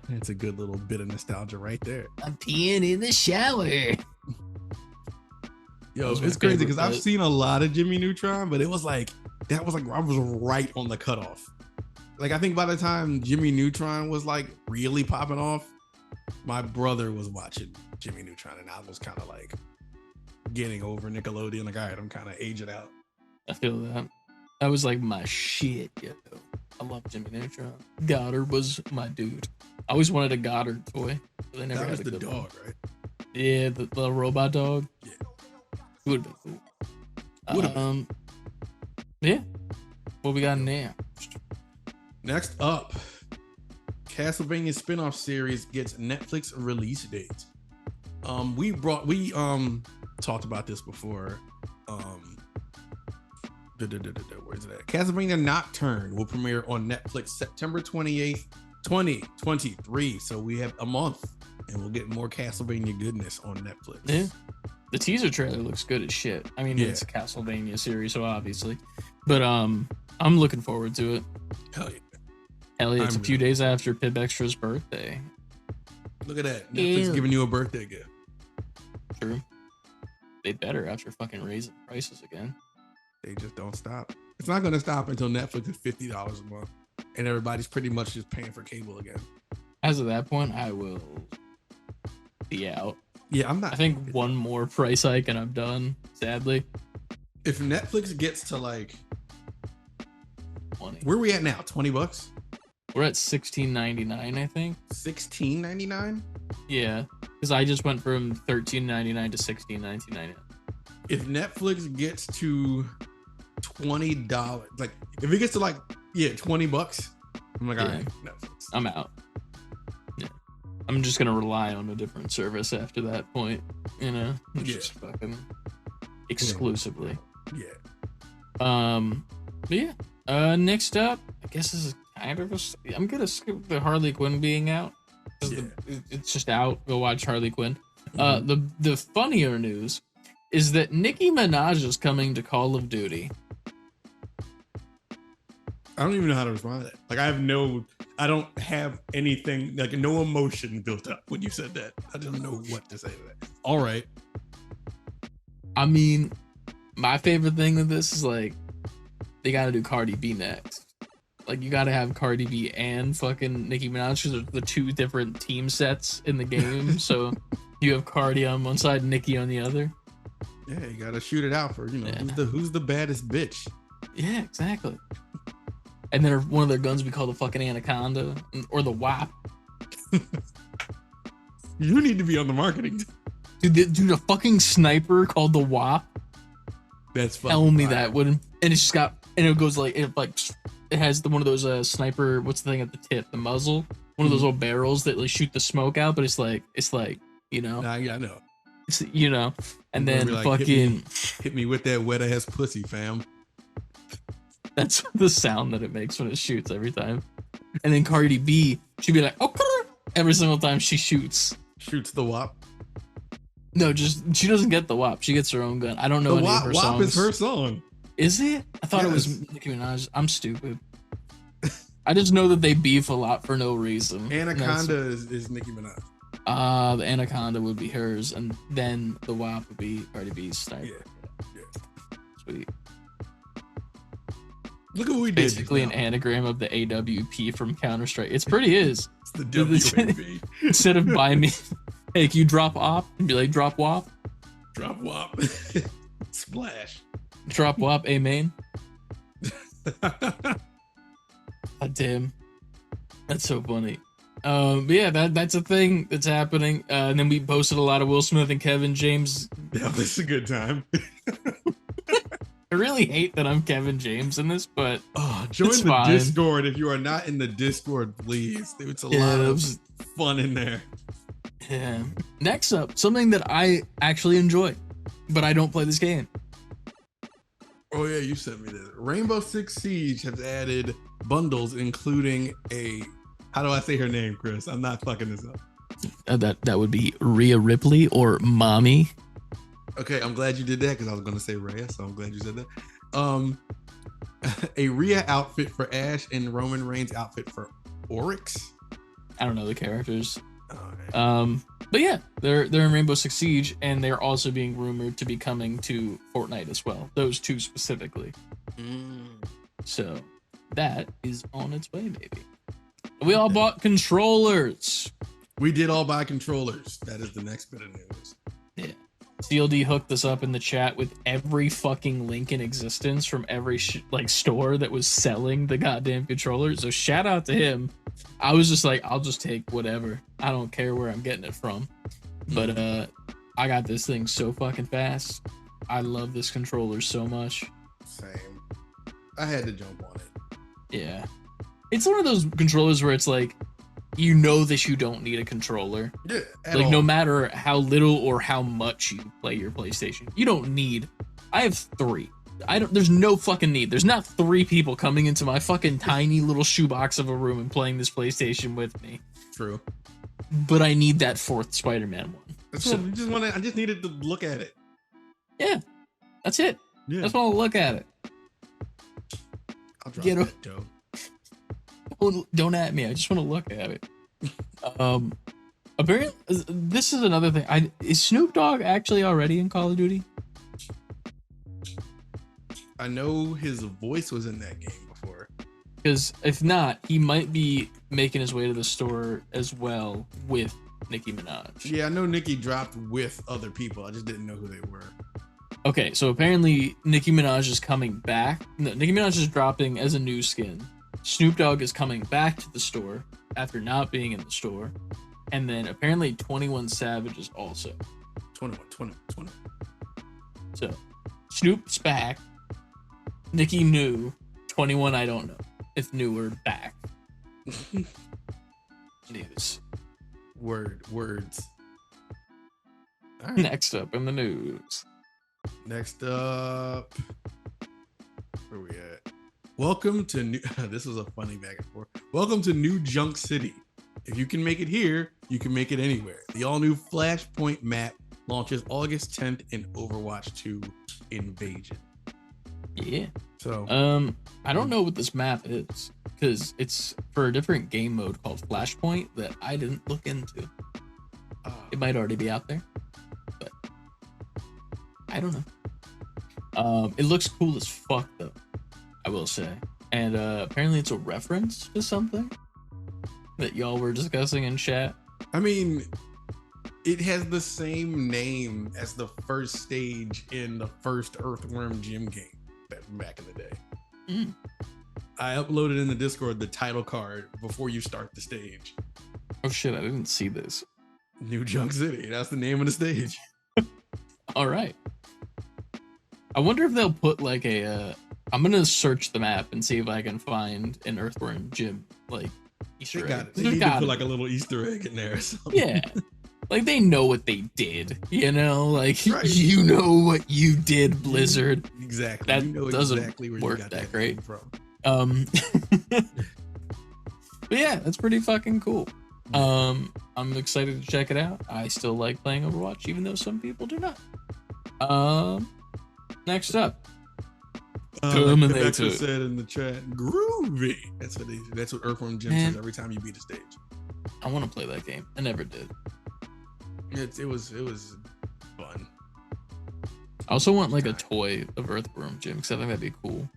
That's a good little bit of nostalgia right there. I'm peeing in the shower. Yo, it's crazy because I've seen a lot of Jimmy Neutron, but it was like I was right on the cutoff. Like I think by the time Jimmy Neutron was like really popping off, my brother was watching Jimmy Neutron, and I was kind of like getting over Nickelodeon. Like, all right, I'm kind of aging out. I feel that. That was like my shit, yo. I love Jimmy Neutron. Goddard was my dude. I always wanted a Goddard toy. But they never that had was a the good dog, one. right? Yeah, the robot dog. Yeah. It would have been cool. Yeah. What we got now? Next up, Castlevania spin-off series gets Netflix release date. We talked about this before. Where's it at? Castlevania Nocturne will premiere on Netflix September 28th, 2023. So we have a month and we'll get more Castlevania goodness on Netflix. Yeah. The teaser trailer looks good as shit. I mean, it's a Castlevania series, so obviously. But I'm looking forward to it. Hell yeah. Hell yeah, it's a few days after Pip Extra's birthday. Look at that. Netflix giving you a birthday gift. True. They better after fucking raising prices again. They just don't stop. It's not going to stop until Netflix is $50 a month. And everybody's pretty much just paying for cable again. As of that point, I will be out. Yeah, I'm not. I think one more price hike and I'm done, sadly. If Netflix gets to like 20. Where are we at now? $20? We're at $16.99, I think. $16.99? Yeah, because I just went from $13.99 to $16.99. If Netflix gets to $20, like if it gets to like $20, I'm like, all right, Netflix. I'm out. Yeah, I'm just gonna rely on a different service after that point. You know, just fucking exclusively. Yeah. But yeah. Next up, I guess this is kind of I'm gonna skip the Harley Quinn being out. It's just out. Go watch Harley Quinn. The funnier news is that Nicki Minaj is coming to Call of Duty. I don't even know how to respond to that. Like I don't have anything, like no emotion built up when you said that. I don't know what to say to that. All right. I mean, my favorite thing with this is like, they gotta do Cardi B next. Like you gotta have Cardi B and fucking Nicki Minaj because they're the two different team sets in the game. So you have Cardi on one side and Nicki on the other. Yeah, you gotta shoot it out for who's the baddest bitch. Yeah, exactly. And then one of their guns be called the fucking Anaconda or the WAP. You need to be on the marketing. Dude, a fucking sniper called the WAP. That's fucking tell me fire. That wouldn't. And it's just got, and it goes like it has one of those sniper. What's the thing at the tip? The muzzle. One of those little barrels that like shoot the smoke out. But it's like you know. Nah, yeah, I know. It's, you know, and then like, fucking hit me with that wet ass pussy, fam. That's the sound that it makes when it shoots every time. And then Cardi B, she'd be like, oh, every single time she shoots. Shoots the WAP. No, she doesn't get the WAP. She gets her own gun. I don't know any of her songs. WAP is her song. Is it? I thought it was Nicki Minaj. I'm stupid. I just know that they beef a lot for no reason. Anaconda is Nicki Minaj. The Anaconda would be hers, and then the WAP would be Cardi B's sniper. Yeah. Sweet. Look at what we did. Basically an anagram of the AWP from Counter-Strike. It's It's the WAP. Instead of buy me, hey, can you drop op? And be like, drop WAP. Drop WAP. Splash. Drop WAP, amen. God damn. That's so funny. But yeah, that's a thing that's happening. And then we posted a lot of Will Smith and Kevin James. Yeah, this is a good time. I really hate that I'm Kevin James in this, but join the Discord if you are not in the Discord, please. It's a lot of fun in there. Yeah. Next up, something that I actually enjoy, but I don't play this game. Oh yeah, you sent me this. Rainbow Six Siege has added bundles, including how do I say her name, Chris? I'm not fucking this up. That would be Rhea Ripley or Mommy. Okay, I'm glad you did that because I was going to say Rhea, so I'm glad you said that. A Rhea outfit for Ash and Roman Reigns outfit for Oryx. I don't know the characters. Okay. But yeah, they're in Rainbow Six Siege, and they're also being rumored to be coming to Fortnite as well. Those two specifically. So that is on its way, maybe. We all bought controllers. We did all buy controllers. That is the next bit of news. Yeah. CLD hooked us up in the chat with every fucking link in existence from every store that was selling the goddamn controller. So shout out to him. I was just like, I'll just take whatever. I don't care where I'm getting it from. But I got this thing so fucking fast. I love this controller so much. Same. I had to jump on it. Yeah. It's one of those controllers where it's like, you know that you don't need a controller. Yeah. Like, no matter how little or how much you play your PlayStation, you don't need. I have 3. There's no fucking need. There's not 3 people coming into my fucking tiny little shoebox of a room and playing this PlayStation with me. True. But I need that 4th Spider-Man one. I just needed to look at it. Yeah. That's it. Yeah. I just want to look at it. I'll drop that, Joe. Don't at me. I just want to look at it. Apparently, this is another thing. Is Snoop Dogg actually already in Call of Duty? I know his voice was in that game before. Because if not, he might be making his way to the store as well with Nicki Minaj. Yeah, I know Nicki dropped with other people. I just didn't know who they were. Okay, so apparently Nicki Minaj is coming back. No, Nicki Minaj is dropping as a new skin. Snoop Dogg is coming back to the store after not being in the store. And then apparently 21 Savage is also. 21. So Snoop's back. Nicki new. 21, I don't know if new or back. News. Words. All right. Next up in the news. Next up. Where we at? Welcome to New. This was a funny back and forth. Welcome to New Junk City. If you can make it here, you can make it anywhere. The all-new Flashpoint map launches August 10th in Overwatch 2 Invasion. Yeah. So, I don't know what this map is because it's for a different game mode called Flashpoint that I didn't look into. It might already be out there, but I don't know. It looks cool as fuck though, I will say. And apparently it's a reference to something that y'all were discussing in chat. I mean, it has the same name as the first stage in the first Earthworm Jim game back in the day. I uploaded in the Discord the title card before you start the stage. Oh shit, I didn't see this. New Junk City. That's the name of the stage. All right. I wonder if they'll put like a. I'm gonna search the map and see if I can find an Earthworm Jim like Easter egg. They need to put like a little Easter egg in there or something. Yeah. Like they know what they did, you know. Like right. You know what you did, Blizzard. Exactly. That you know doesn't exactly where work you got that great from. But yeah, that's pretty fucking cool. I'm excited to check it out. I still like playing Overwatch, even though some people do not. Next up, Rebecca said in the chat, groovy. That's what Earthworm Jim says every time you beat a stage. I want to play that game. I never did. It was fun. I also want like a toy of Earthworm Jim because I think that'd be cool,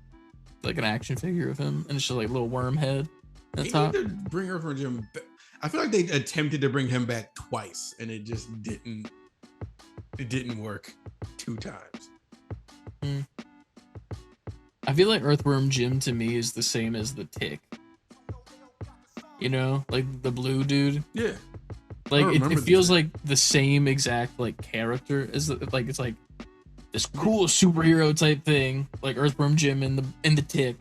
like an action figure of him, and it's just like a little worm head at the top. Need to bring Earthworm Jim back. I feel like they attempted to bring him back twice, and it just didn't. It didn't work 2 times. I feel like Earthworm Jim to me is the same as the Tick. You know, like the blue dude. Yeah. Like it feels like the same exact like character as like it's like this cool superhero type thing, like Earthworm Jim and the Tick.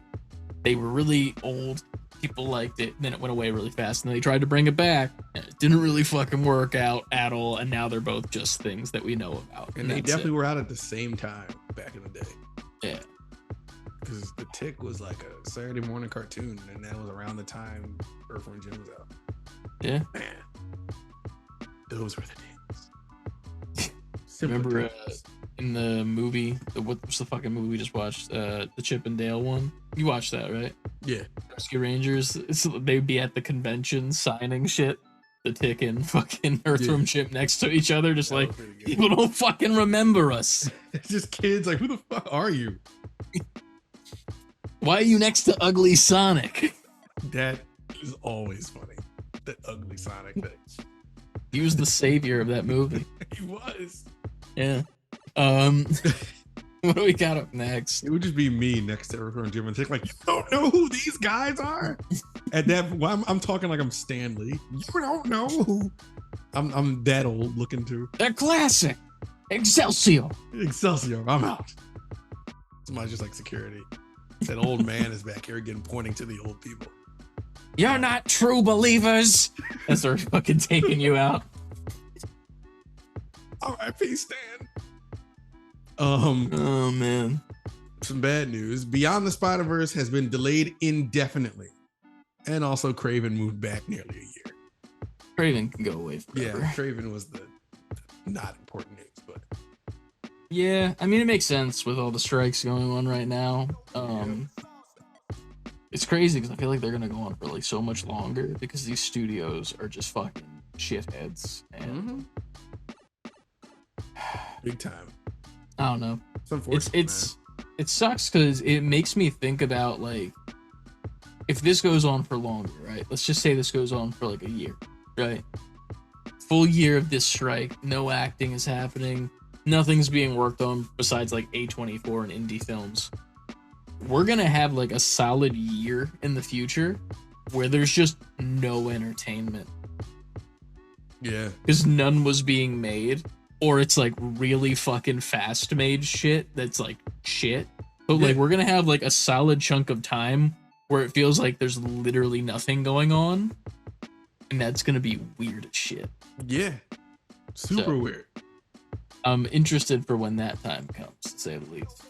They were really old. People liked it. Then it went away really fast, and they tried to bring it back, and it didn't really fucking work out at all. And now they're both just things that we know about. And they definitely were out at the same time back in the day. Yeah. Because the Tick was like a Saturday morning cartoon, and that was around the time Earthworm Jim was out. Yeah. Man, those were the days. Remember in the movie. What's the fucking movie we just watched? The Chip and Dale one. You watched that, right? Yeah. Rescue Rangers. They'd be at the convention signing shit. The Tick and fucking Earthworm Jim next to each other, just like, people don't fucking remember us. It's just kids like, who the fuck are you? Why are you next to Ugly Sonic? That is always funny. That ugly Sonic thing. He was the savior of that movie. He was. Yeah. What do we got up next? It would just be me next to Earthworm Jim and Tick, like, you don't know who these guys are? At that, well, I'm talking like I'm Stanley. You don't know who. I'm that old looking too. They're classic. Excelsior. Excelsior. I'm out. Somebody's just like security. That old man is back here again, pointing to the old people. You're not true believers. As they're fucking taking you out. R.I.P. Stan. Oh man. Some bad news. Beyond the Spider-Verse has been delayed indefinitely. And also Kraven moved back nearly a year. Kraven can go away forever. Yeah, Kraven was the not important news, but yeah, I mean it makes sense with all the strikes going on right now. It's crazy because I feel like they're gonna go on for like so much longer because these studios are just fucking shitheads and big time. I don't know. It's unfortunate. It sucks because it makes me think about like if this goes on for longer, right? Let's just say this goes on for like a year, right? Full year of this strike, no acting is happening, nothing's being worked on besides like A24 and indie films. We're gonna have like a solid year in the future where there's just no entertainment. Yeah. Because none was being made. Or it's like really fucking fast made shit that's like shit. But like we're gonna have like a solid chunk of time where it feels like there's literally nothing going on. And that's gonna be weird as shit. Yeah. Super weird. I'm interested for when that time comes, to say the least.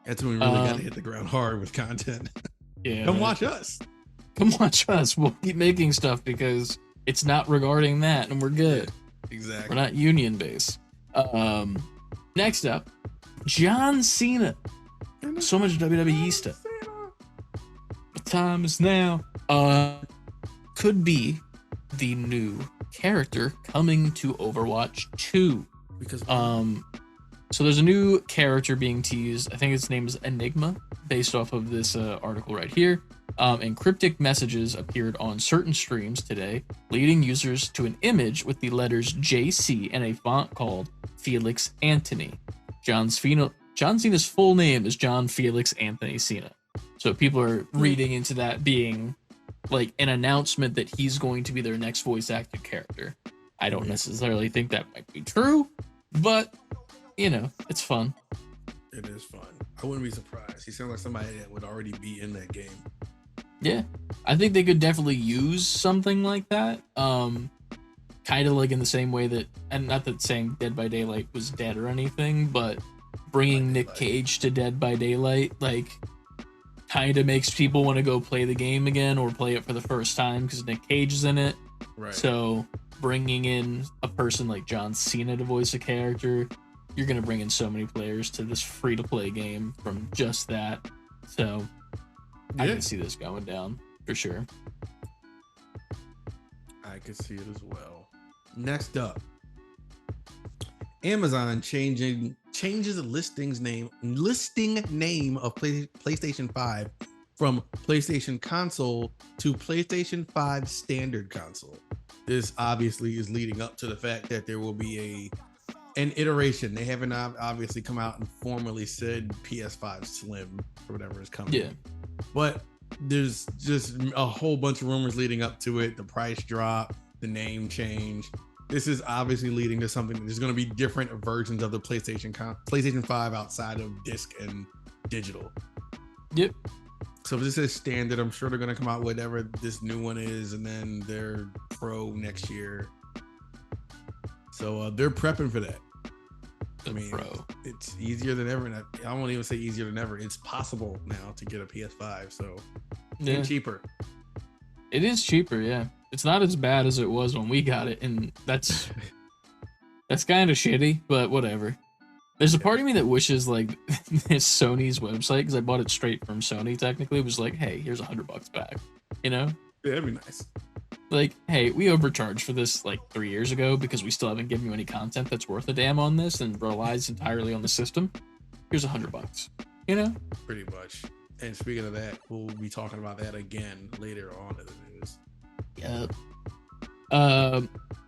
That's when we really gotta hit the ground hard with content. Yeah. Come watch us. Come watch us. We'll keep making stuff because it's not regarding that and we're good. Exactly. We're not union based. Next up, John Cena. So much WWE stuff. The time is now. Could be the new character coming to Overwatch 2. Because so there's a new character being teased. I think its name is Enigma, based off of this article right here. And cryptic messages appeared on certain streams today, leading users to an image with the letters JC and a font called Felix Anthony. John Cena's full name is John Felix Anthony Cena. So people are reading into that being like an announcement that he's going to be their next voice acted character. I don't necessarily think that might be true, but you know, it's fun. It is fun. I wouldn't be surprised. He sounds like somebody that would already be in that game. Yeah, I think they could definitely use something like that. Kind of like in the same way that, and not that saying Dead by Daylight was dead or anything, but bringing Nick Cage to Dead by Daylight, like, kind of makes people want to go play the game again or play it for the first time because Nick Cage is in it. Right. So bringing in a person like John Cena to voice a character, you're going to bring in so many players to this free-to-play game from just that. So I can see this going down for sure. I could see it as well. Next up, Amazon changes the listing name of PlayStation 5 from PlayStation Console to PlayStation 5 Standard Console. This obviously is leading up to the fact that there will be an iteration. They haven't obviously come out and formally said PS5 Slim or whatever is coming. Yeah. But there's just a whole bunch of rumors leading up to it. The price drop, the name change. This is obviously leading to something. There's going to be different versions of the PlayStation 5 outside of disc and digital. Yep. So if this is standard, I'm sure they're going to come out with whatever this new one is, and then their Pro next year. So they're prepping for that. I mean, it's easier than ever, and I won't even say easier than ever. It's possible now to get a PS5, so and cheaper. It is cheaper, yeah. It's not as bad as it was when we got it, and that's kind of shitty, but whatever. There's a part of me that wishes like Sony's website, because I bought it straight from Sony. Technically, was like, hey, here's $100 back. You know, Yeah, that'd be nice. like, hey, we overcharged for this like 3 years ago because we still haven't given you any content that's worth a damn on this and relies entirely on the system. Here's $100. You know, Pretty much. And speaking of that, we'll be talking about that again later on in the news. yeah.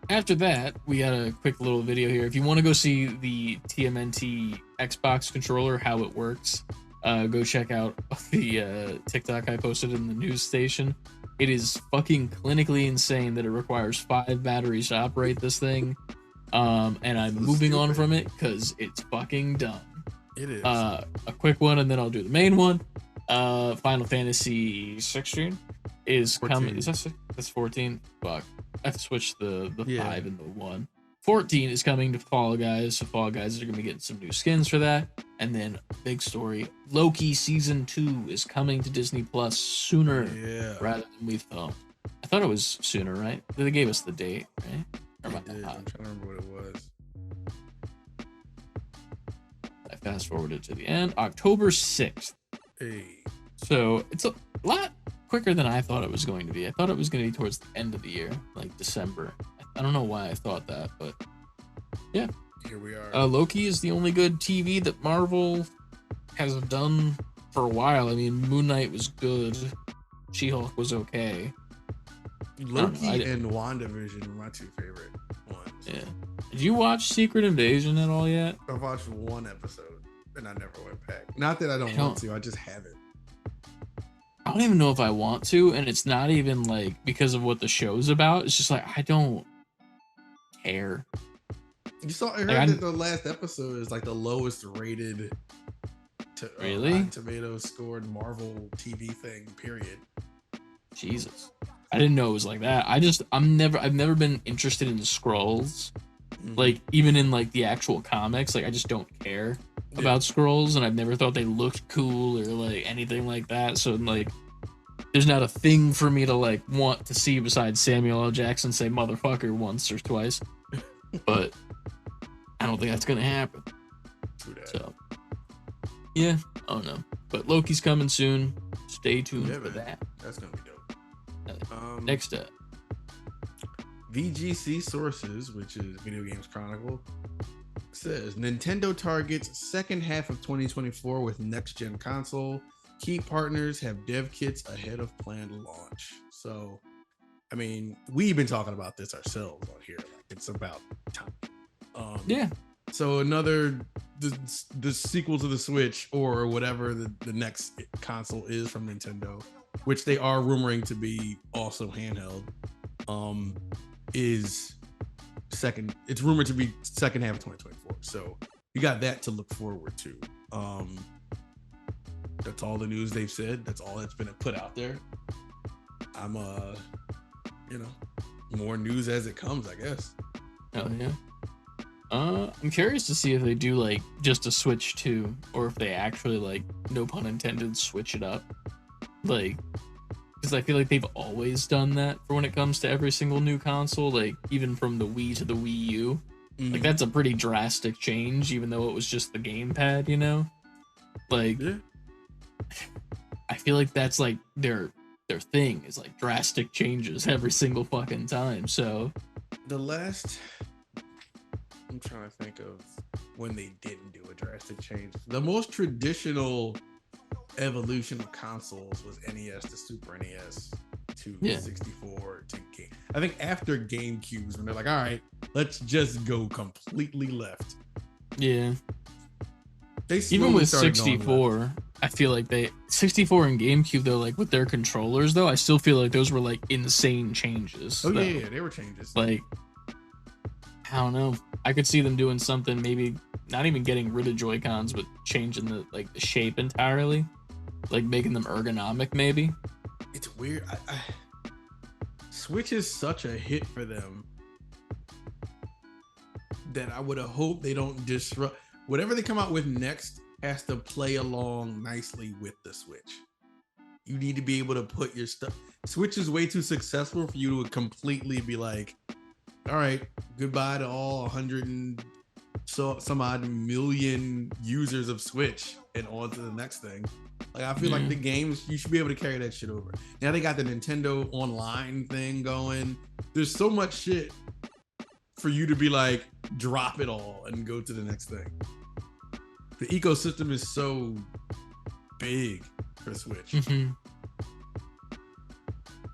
After that, we got a quick little video here. If you want to go see the TMNT Xbox controller, how it works, go check out the TikTok I posted in the news station. It is fucking clinically insane that it requires 5 batteries to operate this thing. And I'm moving on from it because it's fucking dumb. It is. A quick one, and then I'll do the main one. Final Fantasy 16 is 14. coming. Is that that's 14? Fuck. I have to switch the Yeah. 5 and the 1. 14 is coming to Fall Guys, so Fall Guys are gonna be getting some new skins for that. And then big story: Loki season 2 is coming to Disney Plus sooner rather than we thought. I thought it was sooner, right? They gave us the date, right? I'm trying to remember what it was. I fast forwarded to the end. October 6th. Hey. So it's a lot quicker than I thought it was going to be. I thought it was going to be towards the end of the year, like December. I don't know why I thought that, but yeah. Here we are. Loki is the only good TV that Marvel has done for a while. I mean, Moon Knight was good. She-Hulk was okay. Loki and WandaVision were my 2 favorite ones. Yeah. Did you watch Secret Invasion at all yet? I've watched 1 episode and I never went back. Not that I don't want to, I just haven't. I don't even know if I want to, and it's not even like because of what the show's about. It's just like I don't care. You saw? I heard that the last episode is like the lowest rated. Really? Rotten Tomatoes scored Marvel TV thing. Period. Jesus, I didn't know it was like that. I've never been interested in Skrulls. Like even in like the actual comics, like I just don't care about Skrulls, and I've never thought they looked cool or like anything like that. So like, there's not a thing for me to like want to see besides Samuel L. Jackson say motherfucker once or twice. But I don't think that's gonna happen. So yeah, I don't know. But Loki's coming soon. Stay tuned for that. That's gonna be dope. Next up, VGC Sources, which is Video Games Chronicle, says Nintendo targets second half of 2024 with next gen console. Key partners have dev kits ahead of planned launch. So, I mean, we've been talking about this ourselves on here. Like, it's about time. yeah. So another the sequel to the Switch or whatever the next console is from Nintendo, which they are rumoring to be also handheld, is second. It's rumored to be second half of 2024. So you got that to look forward to. That's all the news they've said. That's all that's been put out there. I'm more news as it comes, I guess. Oh yeah. I'm curious to see if they do like just a Switch 2, or if they actually like, no pun intended, switch it up. Like, because I feel like they've always done that for when it comes to every single new console. Like even from the Wii to the Wii U, like that's a pretty drastic change, even though it was just the gamepad, you know. Like, I feel like that's like their thing is like drastic changes every single fucking time. So I'm trying to think of when they didn't do a drastic change. The most traditional evolution of consoles was NES to Super NES to 64 to game. I think after GameCubes, when they're like, all right, let's just go completely left. Yeah. Even with 64, I feel like 64 and GameCube though, like with their controllers though, I still feel like those were like insane changes. Oh yeah, they were changes. Like, I don't know. I could see them doing something, maybe not even getting rid of Joy-Cons, but changing the shape entirely, like making them ergonomic. Maybe it's weird. Switch is such a hit for them that I would have hoped they don't disrupt. Whatever they come out with next has to play along nicely with the Switch. You need to be able to put your stuff. Switch is way too successful for you to completely be like, all right, goodbye to all 100 some odd million users of Switch and on to the next thing. Like I feel like the games, you should be able to carry that shit over. Now they got the Nintendo Online thing going. There's so much shit for you to be like, drop it all and go to the next thing. The ecosystem is so big for Switch. Mm-hmm.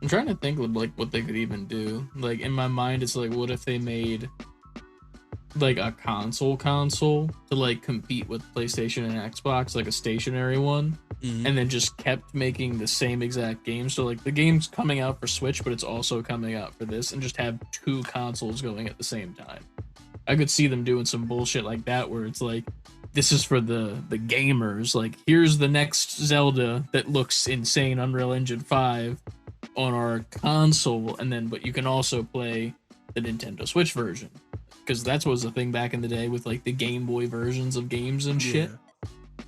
I'm trying to think of like what they could even do. Like in my mind, it's like, what if they made like a console to like compete with PlayStation and Xbox, like a stationary one, and then just kept making the same exact game. So like the game's coming out for Switch, but it's also coming out for this, and just have two consoles going at the same time. I could see them doing some bullshit like that where it's like, this is for the gamers. Like, here's the next Zelda that looks insane, Unreal Engine 5 on our console, and then but you can also play the Nintendo Switch version, because that's what was the thing back in the day with like the Game Boy versions of games and shit.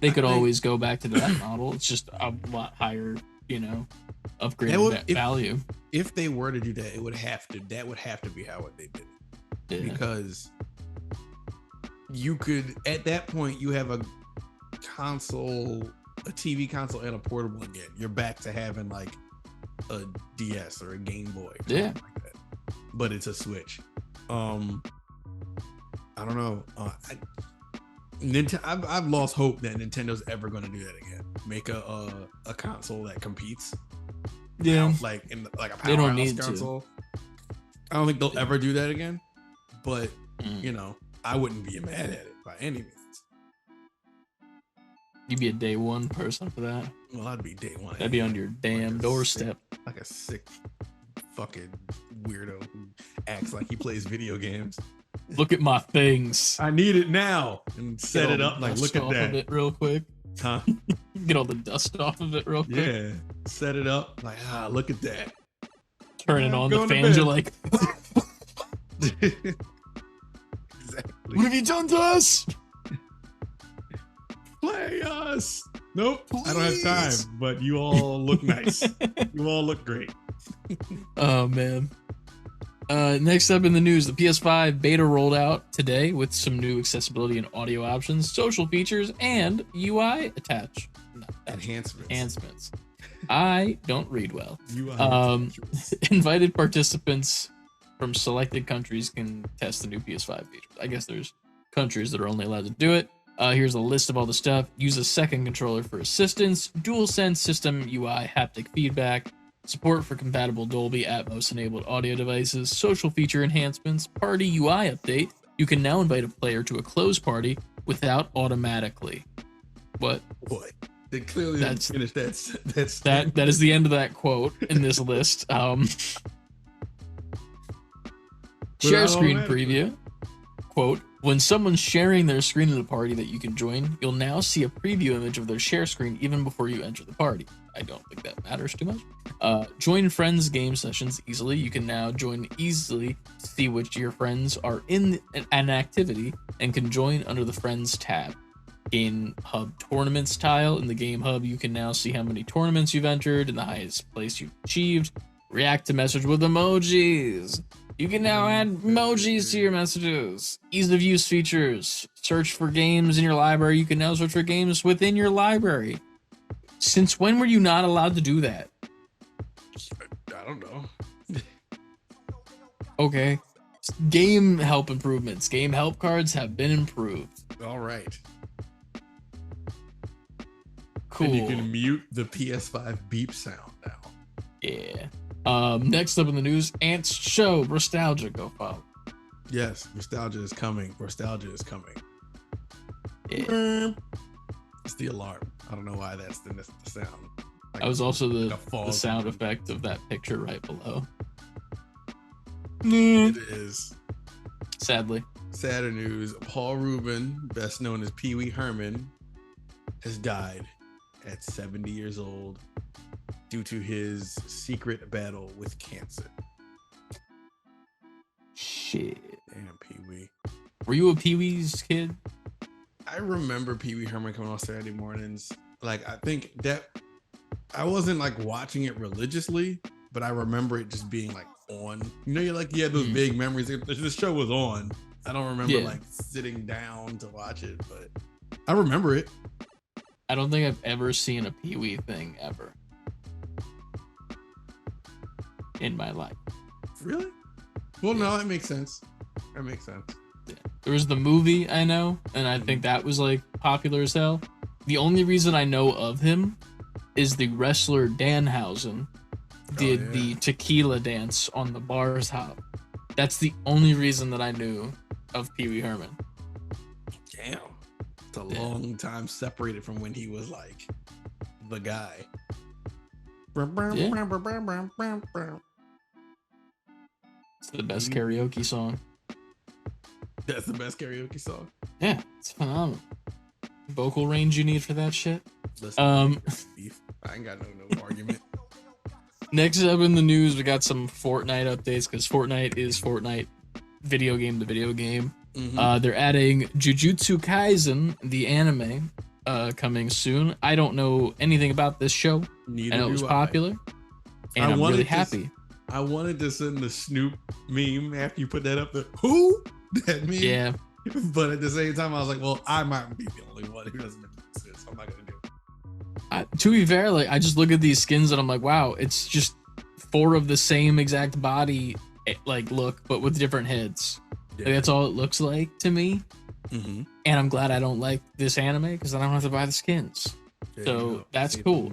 They could always go back to that model. It's just a lot higher, you know, upgraded value. If they were to do that, that would have to be how they did it. Because you could, at that point, you have a console, a TV console, and a portable again. You're back to having like a DS or a Game Boy, like that. But it's a Switch. I don't know. I've lost hope that Nintendo's ever going to do that again. Make a console that competes. Yeah, like in like a powerhouse console. I don't think they'll ever do that again. But you know, I wouldn't be mad at it by any means. You'd be a day one person for that. Well, I'd be day one. That'd be on your damn doorstep. Like a sick fucking weirdo who acts like he plays video games. Look at my things. I need it now. And set it up like, look at that. Of it real quick. Huh? Get all the dust off of it real quick. Yeah. Set it up like, look at that. Turn it on. The fans are like, exactly. What have you done to us? Play us. Nope. Please. I don't have time, but you all look nice. You all look great. Oh man. Next up in the news, the PS5 beta rolled out today with some new accessibility and audio options, social features, and UI enhancements. I don't read well. Invited participants from selected countries can test the new PS5 features. I guess there's countries that are only allowed to do it. Here's a list of all the stuff. Use a second controller for assistance, DualSense system UI haptic feedback, support for compatible Dolby Atmos enabled audio devices, social feature enhancements, party UI update. You can now invite a player to a closed party without automatically. What? They clearly didn't finish that. That is the end of that quote in this list. Share screen preview. Quote, when someone's sharing their screen in a party that you can join, you'll now see a preview image of their share screen even before you enter the party. I don't think that matters too much. Join friends game sessions easily. You can now join easily to see which your friends are in an activity and can join under the friends tab. Game Hub tournaments tile. In the Game Hub, you can now see how many tournaments you've entered and the highest place you've achieved. React to message with emojis. You can now add emojis to your messages. Ease of use features. Search for games in your library. You can now search for games within your library. Since when were you not allowed to do that? I don't know. Okay. Game help improvements. Game help cards have been improved. All right. Cool. And you can mute the PS5 beep sound now. Yeah. Next up in the news, Ants show Nostalgia. Go follow. Yes, nostalgia is coming. Yeah. It's the alarm. I don't know why that's the sound. Like, that was also the sound effect of that picture right below. It is. Sadly. Sadder news. Paul Rubin, best known as Pee Wee Herman, has died at 70 years old due to his secret battle with cancer. Shit. Damn, Pee Wee. Were you a Pee Wee's kid? I remember Pee Wee Herman coming on Saturday mornings. Like, I think that I wasn't like watching it religiously, but I remember it just being like on. You know, you had those big memories. The show was on I don't remember Yeah. like sitting down to watch it, but I remember it. I don't think I've ever seen a Pee Wee thing ever in my life. Really? Well, Yeah. no, that makes sense. That makes sense. Yeah. There was the movie I know, and I think that was like popular as hell. The only reason I know of him is the wrestler Danhausen did the tequila dance on the bar top. That's the only reason that I knew of Pee Wee Herman. Damn. It's a long time separated from when he was like the guy. Yeah. It's the best karaoke song. That's the best karaoke song. Yeah, it's phenomenal. Vocal range you need for that shit. Listen, beef. I ain't got no argument. Next up in the news, we got some Fortnite updates because Fortnite is Fortnite, video game to video game. They're adding Jujutsu Kaisen, the anime, coming soon. I don't know anything about this show. Neither I know it was popular, and I'm really happy. I wanted to send the Snoop meme after you put that up. Who? That meme? Yeah. But at the same time, I was like, well, I might be the only one who doesn't exist, so I'm not gonna do it. To be fair, like I just look at these skins and I'm like, wow, it's just 4 of the same exact body like look, but with different heads. Yeah. Like, that's all it looks like to me. And I'm glad I don't like this anime because I don't have to buy the skins. So that's cool.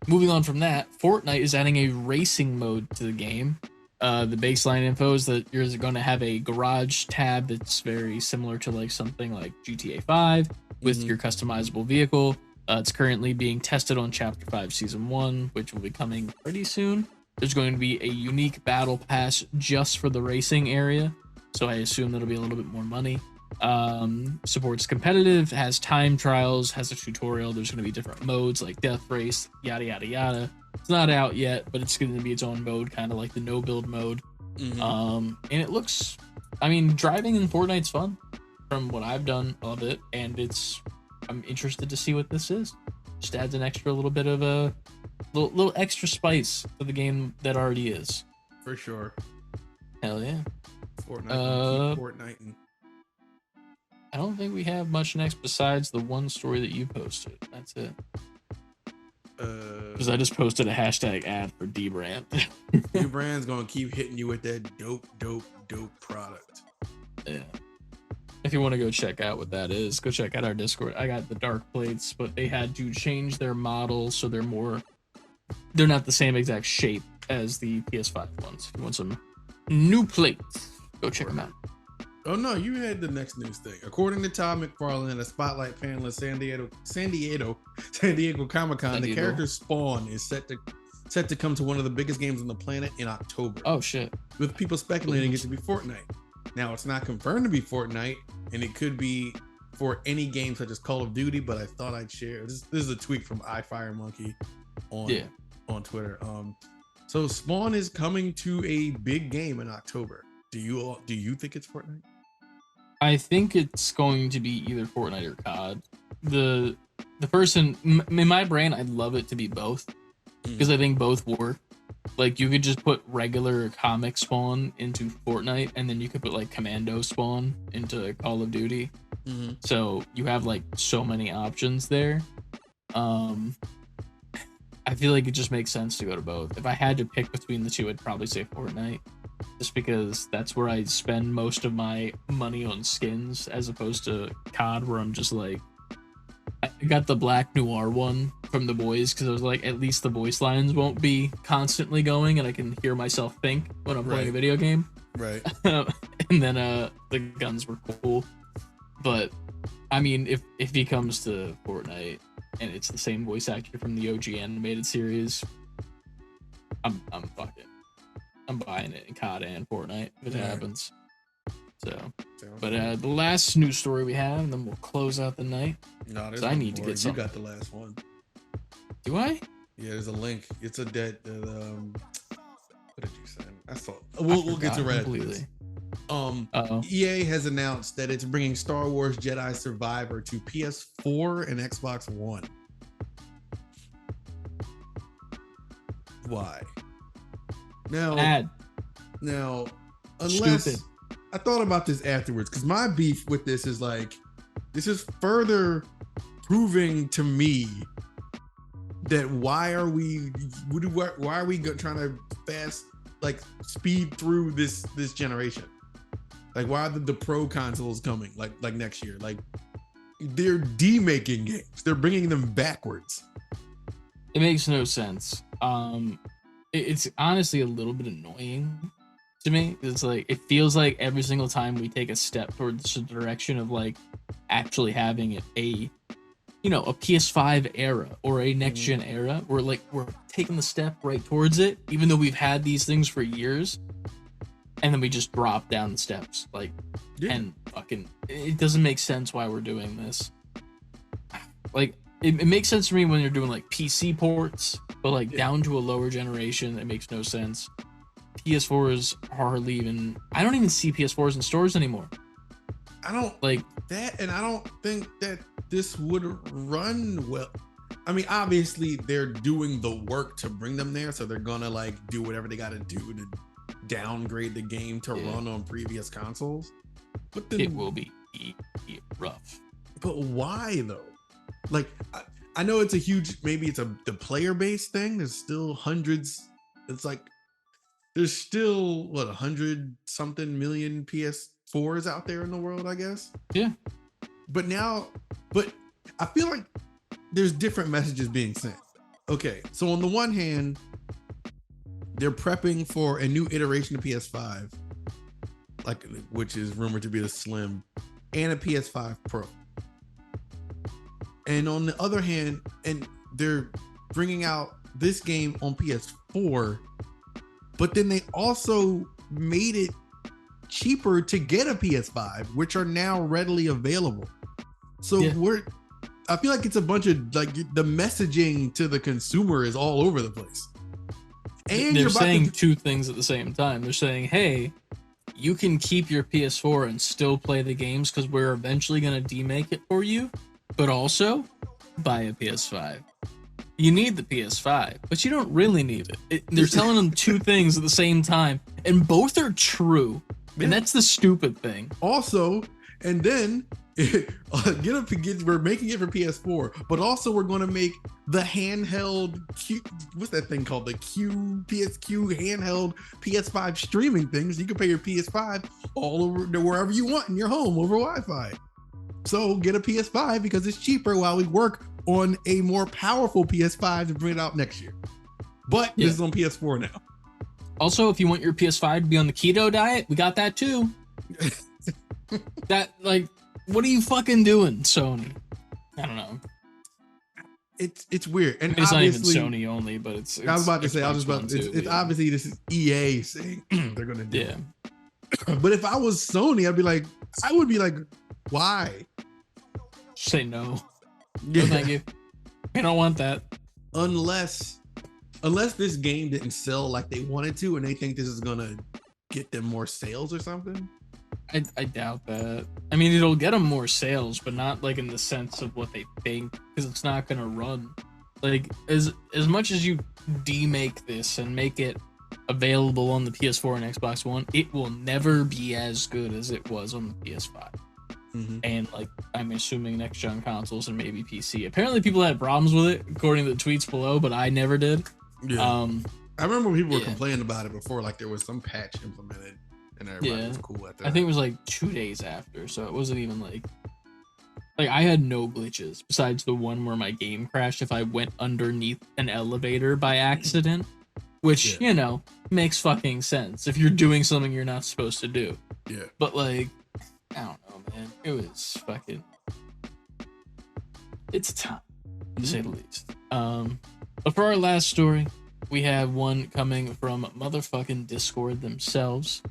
Moving on from that, Fortnite is adding a racing mode to the game. The baseline info is that you're going to have a garage tab that's very similar to like something like GTA 5 with your customizable vehicle. It's currently being tested on Chapter 5 Season 1, which will be coming pretty soon. There's going to be a unique battle pass just for the racing area, so I assume that'll be a little bit more money. Supports competitive, has time trials, has a tutorial. There's going to be different modes like death race, yada yada yada. It's not out yet, but it's going to be its own mode, kind of like the no build mode. And it looks, I mean, driving in Fortnite's fun from what I've done of it, and I'm interested to see what this is. Just adds an extra little bit of a little extra spice to the game that already is. For sure. Hell yeah. Fortnite. I don't think we have much next besides the one story that you posted. That's it. Because I just posted a hashtag ad for D-Brand. D-Brand's gonna keep hitting you with that dope product. Yeah. If you want to go check out what that is, go check out our Discord. I got the dark plates, but they had to change their models so they're not the same exact shape as the PS5 ones. If you want some new plates, go check them out. Oh no, you had the next news thing. According to Todd McFarlane, a spotlight panelist, San Diego Comic-Con, the character Spawn is set to come to one of the biggest games on the planet in October. Oh shit! With people speculating it to be Fortnite. Now it's not confirmed to be Fortnite, and it could be for any game such as Call of Duty. But I thought I'd share this. This is a tweet from iFireMonkey on Twitter. So Spawn is coming to a big game in October. Do you think it's Fortnite? I think it's going to be either Fortnite or COD. The person in my brain, I'd love it to be both because I think both work. Like you could just put regular comic Spawn into Fortnite, and then you could put like Commando Spawn into Call of Duty. So you have like so many options there. I feel like it just makes sense to go to both. If I had to pick between the two, I'd probably say Fortnite. Just because that's where I spend most of my money on skins, as opposed to COD, where I'm just like, I got the Black Noir one from the boys because I was like, at least the voice lines won't be constantly going, and I can hear myself think when I'm playing a video game. Right. And then the guns were cool, but I mean, if he comes to Fortnite and it's the same voice actor from the OG animated series, I'm buying it in COD and Fortnite if it happens. So, but the last news story we have, and then we'll close out the night. No, there's I need to get some. You got the last one. Do I? Yeah, there's a link. It's a dead. What did you send? I saw. We'll get to red. Completely. EA has announced that it's bringing Star Wars Jedi Survivor to PS4 and Xbox One. Why? Now, unless I thought about this afterwards because my beef with this is like, this is further proving to me that why are we trying to speed through this generation? Like, why are the pro consoles coming like next year? Like, they're demaking games. They're bringing them backwards. It makes no sense. It's honestly a little bit annoying to me. It's like, it feels like every single time we take a step towards the direction of like actually having a PS5 era or a next gen era, we're taking the step right towards it, even though we've had these things for years, and then we just drop down the steps and fucking, it doesn't make sense why we're doing this. Like, it makes sense to me when you're doing like PC ports, but like down to a lower generation, it makes no sense. PS4s hardly even, I don't even see PS4s in stores anymore. I don't like that, and I don't think that this would run well. I mean, obviously they're doing the work to bring them there, so they're gonna like do whatever they gotta do to downgrade the game to run on previous consoles. But then, it will be rough. But why though? Like, I know it's a huge, maybe it's the player base thing. There's still hundreds. It's like there's still 100 something million PS4s out there in the world, I guess. Yeah. But I feel like there's different messages being sent. Okay, so on the one hand, they're prepping for a new iteration of PS5, which is rumored to be the Slim, and a PS5 Pro. And on the other hand, and they're bringing out this game on PS4, but then they also made it cheaper to get a PS5, which are now readily available. So I feel like it's a bunch of like the messaging to the consumer is all over the place. And they're saying two things at the same time. They're saying, hey, you can keep your PS4 and still play the games because we're eventually going to demake it for you, but also buy a PS5. You need the PS5, but you don't really need it. They're telling them two things at the same time, and both are true. And that's the stupid thing. Also, and then we're making it for PS4, but also we're going to make the handheld what's that thing called, the PSQ handheld PS5 streaming thing, so you can play your PS5 all over wherever you want in your home over Wi-Fi. So get a PS5 because it's cheaper while we work on a more powerful PS5 to bring it out next year. But this is on PS4 now. Also, if you want your PS5 to be on the keto diet, we got that too. What are you fucking doing, Sony? I don't know. It's weird, and it's not even Sony only, but it's I was about to say, it's obviously this is EA saying they're gonna do it. But if I was Sony, I would be like, why? Say no. No, thank you. I don't want that. Unless this game didn't sell like they wanted to, and they think this is gonna get them more sales or something. I doubt that. I mean, it'll get them more sales, but not like in the sense of what they think, because it's not gonna run. Like, as much as you demake this and make it available on the PS4 and Xbox One, it will never be as good as it was on the PS5. Mm-hmm. And like, I'm assuming next gen consoles and maybe PC. Apparently people had problems with it according to the tweets below, but I never did. I remember people were complaining about it before, like there was some patch implemented and everybody was cool at that. I think it was like 2 days after, so it wasn't even like I had no glitches besides the one where my game crashed if I went underneath an elevator by accident, which makes fucking sense if you're doing something you're not supposed to do. But like, I don't know, man. It was fucking, it's tough to say the least. But for our last story, we have one coming from motherfucking Discord themselves.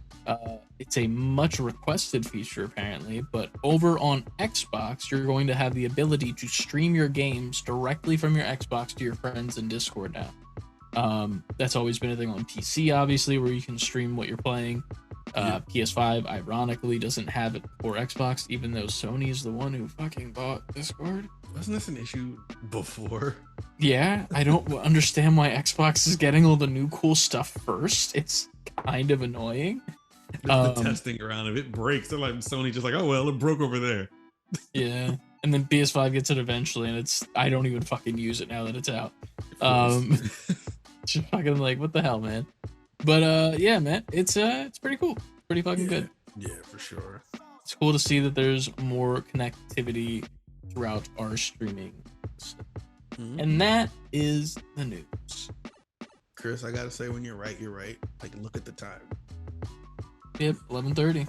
It's a much requested feature apparently, but over on Xbox, you're going to have the ability to stream your games directly from your Xbox to your friends in Discord now. That's always been a thing on PC, obviously, where you can stream what you're playing. PS5 ironically doesn't have it for Xbox, even though Sony is the one who fucking bought Discord. Wasn't this an issue before? Yeah, I don't understand why Xbox is getting all the new cool stuff first. It's kind of annoying. The testing around. If it breaks, they're like Sony just like, oh well, it broke over there. Yeah. And then PS5 gets it eventually, and I don't even fucking use it now that it's out. Just fucking like, what the hell, man? But yeah, man, it's pretty cool. Pretty fucking good. Yeah, for sure. It's cool to see that there's more connectivity throughout our streaming. And that is the news. Chris, I gotta say, when you're right, you're right. Like, look at the time. Yep, 11:30.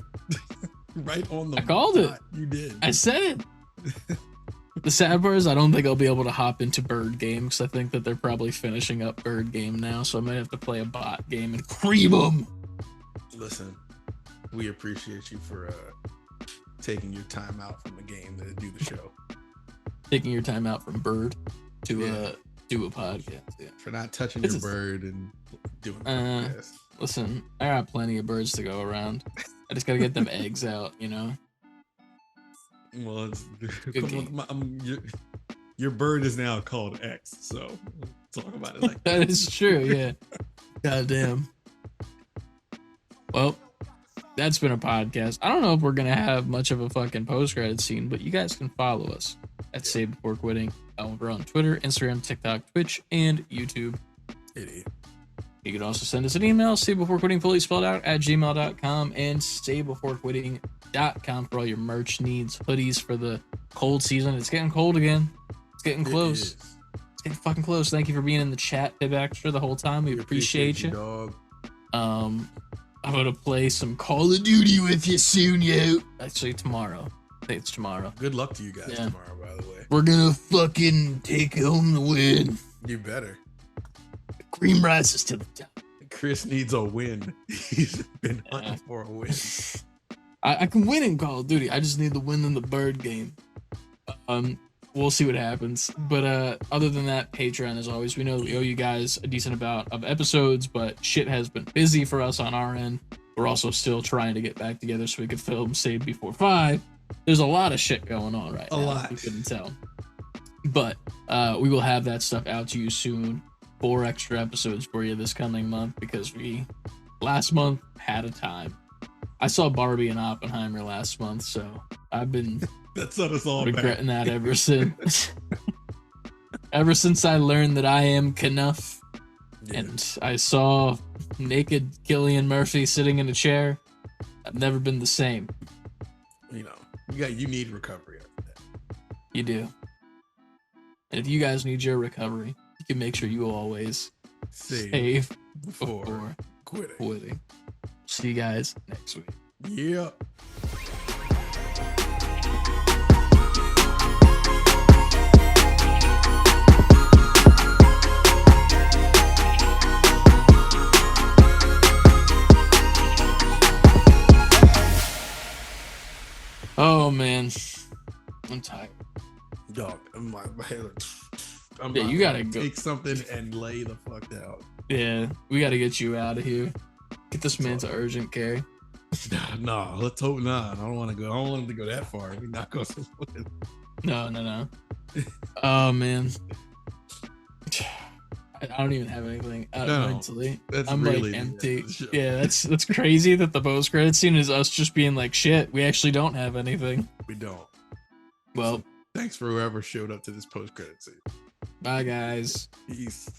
Right on the. I called it. You did. I said it. The sad part is I don't think I'll be able to hop into Bird Game because I think that they're probably finishing up Bird Game now, so I might have to play a bot game and cream them. Listen, we appreciate you for taking your time out from the game to do the show. Taking your time out from Bird to do a podcast. Yeah. For not touching your bird and doing a podcast. Listen, I got plenty of birds to go around. I just gotta get them eggs out, you know? Well, your bird is now called X, so talk about it like that is true, yeah. Goddamn. Well, that's been a podcast. I don't know if we're gonna have much of a fucking post-credit scene, but you guys can follow us at Save Before Quitting. We're on Twitter, Instagram, TikTok, Twitch, and YouTube. Idiot. You can also send us an email, savebeforequitting fully spelled out at gmail.com and savebeforequitting.com for all your merch needs, hoodies for the cold season. It's getting cold again. It's getting close. It's getting fucking close. Thank you for being in the chat, Pib Extra, the whole time. We appreciate you. Dog. I'm gonna play some Call of Duty with you soon, yo. Actually, tomorrow. I think it's tomorrow. Good luck to you guys tomorrow, by the way. We're gonna fucking take home the win. You better. Cream rises to the top. Chris needs a win. He's been hunting for a win. I can win in Call of Duty. I just need the win in the bird game. We'll see what happens. But other than that, Patreon, as always, we know that we owe you guys a decent amount of episodes, but shit has been busy for us on our end. We're also still trying to get back together so we could film Save Before 5. There's a lot of shit going on right now. A lot. You couldn't tell. But we will have that stuff out to you soon. 4 extra episodes for you this coming month because we last month had a time. I saw Barbie and Oppenheimer last month, so I've been that set us all regretting that ever since. Ever since I learned that I am Knuff, and I saw naked Cillian Murphy sitting in a chair, I've never been the same. You know, you need recovery after that. You do. And if you guys need your recovery, you can make sure you always save before quitting. See you guys next week. Yeah. Oh man, I'm tired. Dog, my head. You gotta go take something and lay the fuck down. Yeah, we gotta get you out of here. Get this man to urgent care. Nah, let's hope not. I don't want to go. I don't want him to go that far. We not go somewhere. No. Oh man, I don't even have anything mentally. I'm really like empty. Yeah, that's crazy that the post credit scene is us just being like, shit, we actually don't have anything. We don't. Well, so, thanks for whoever showed up to this post credit scene. Bye guys. Peace.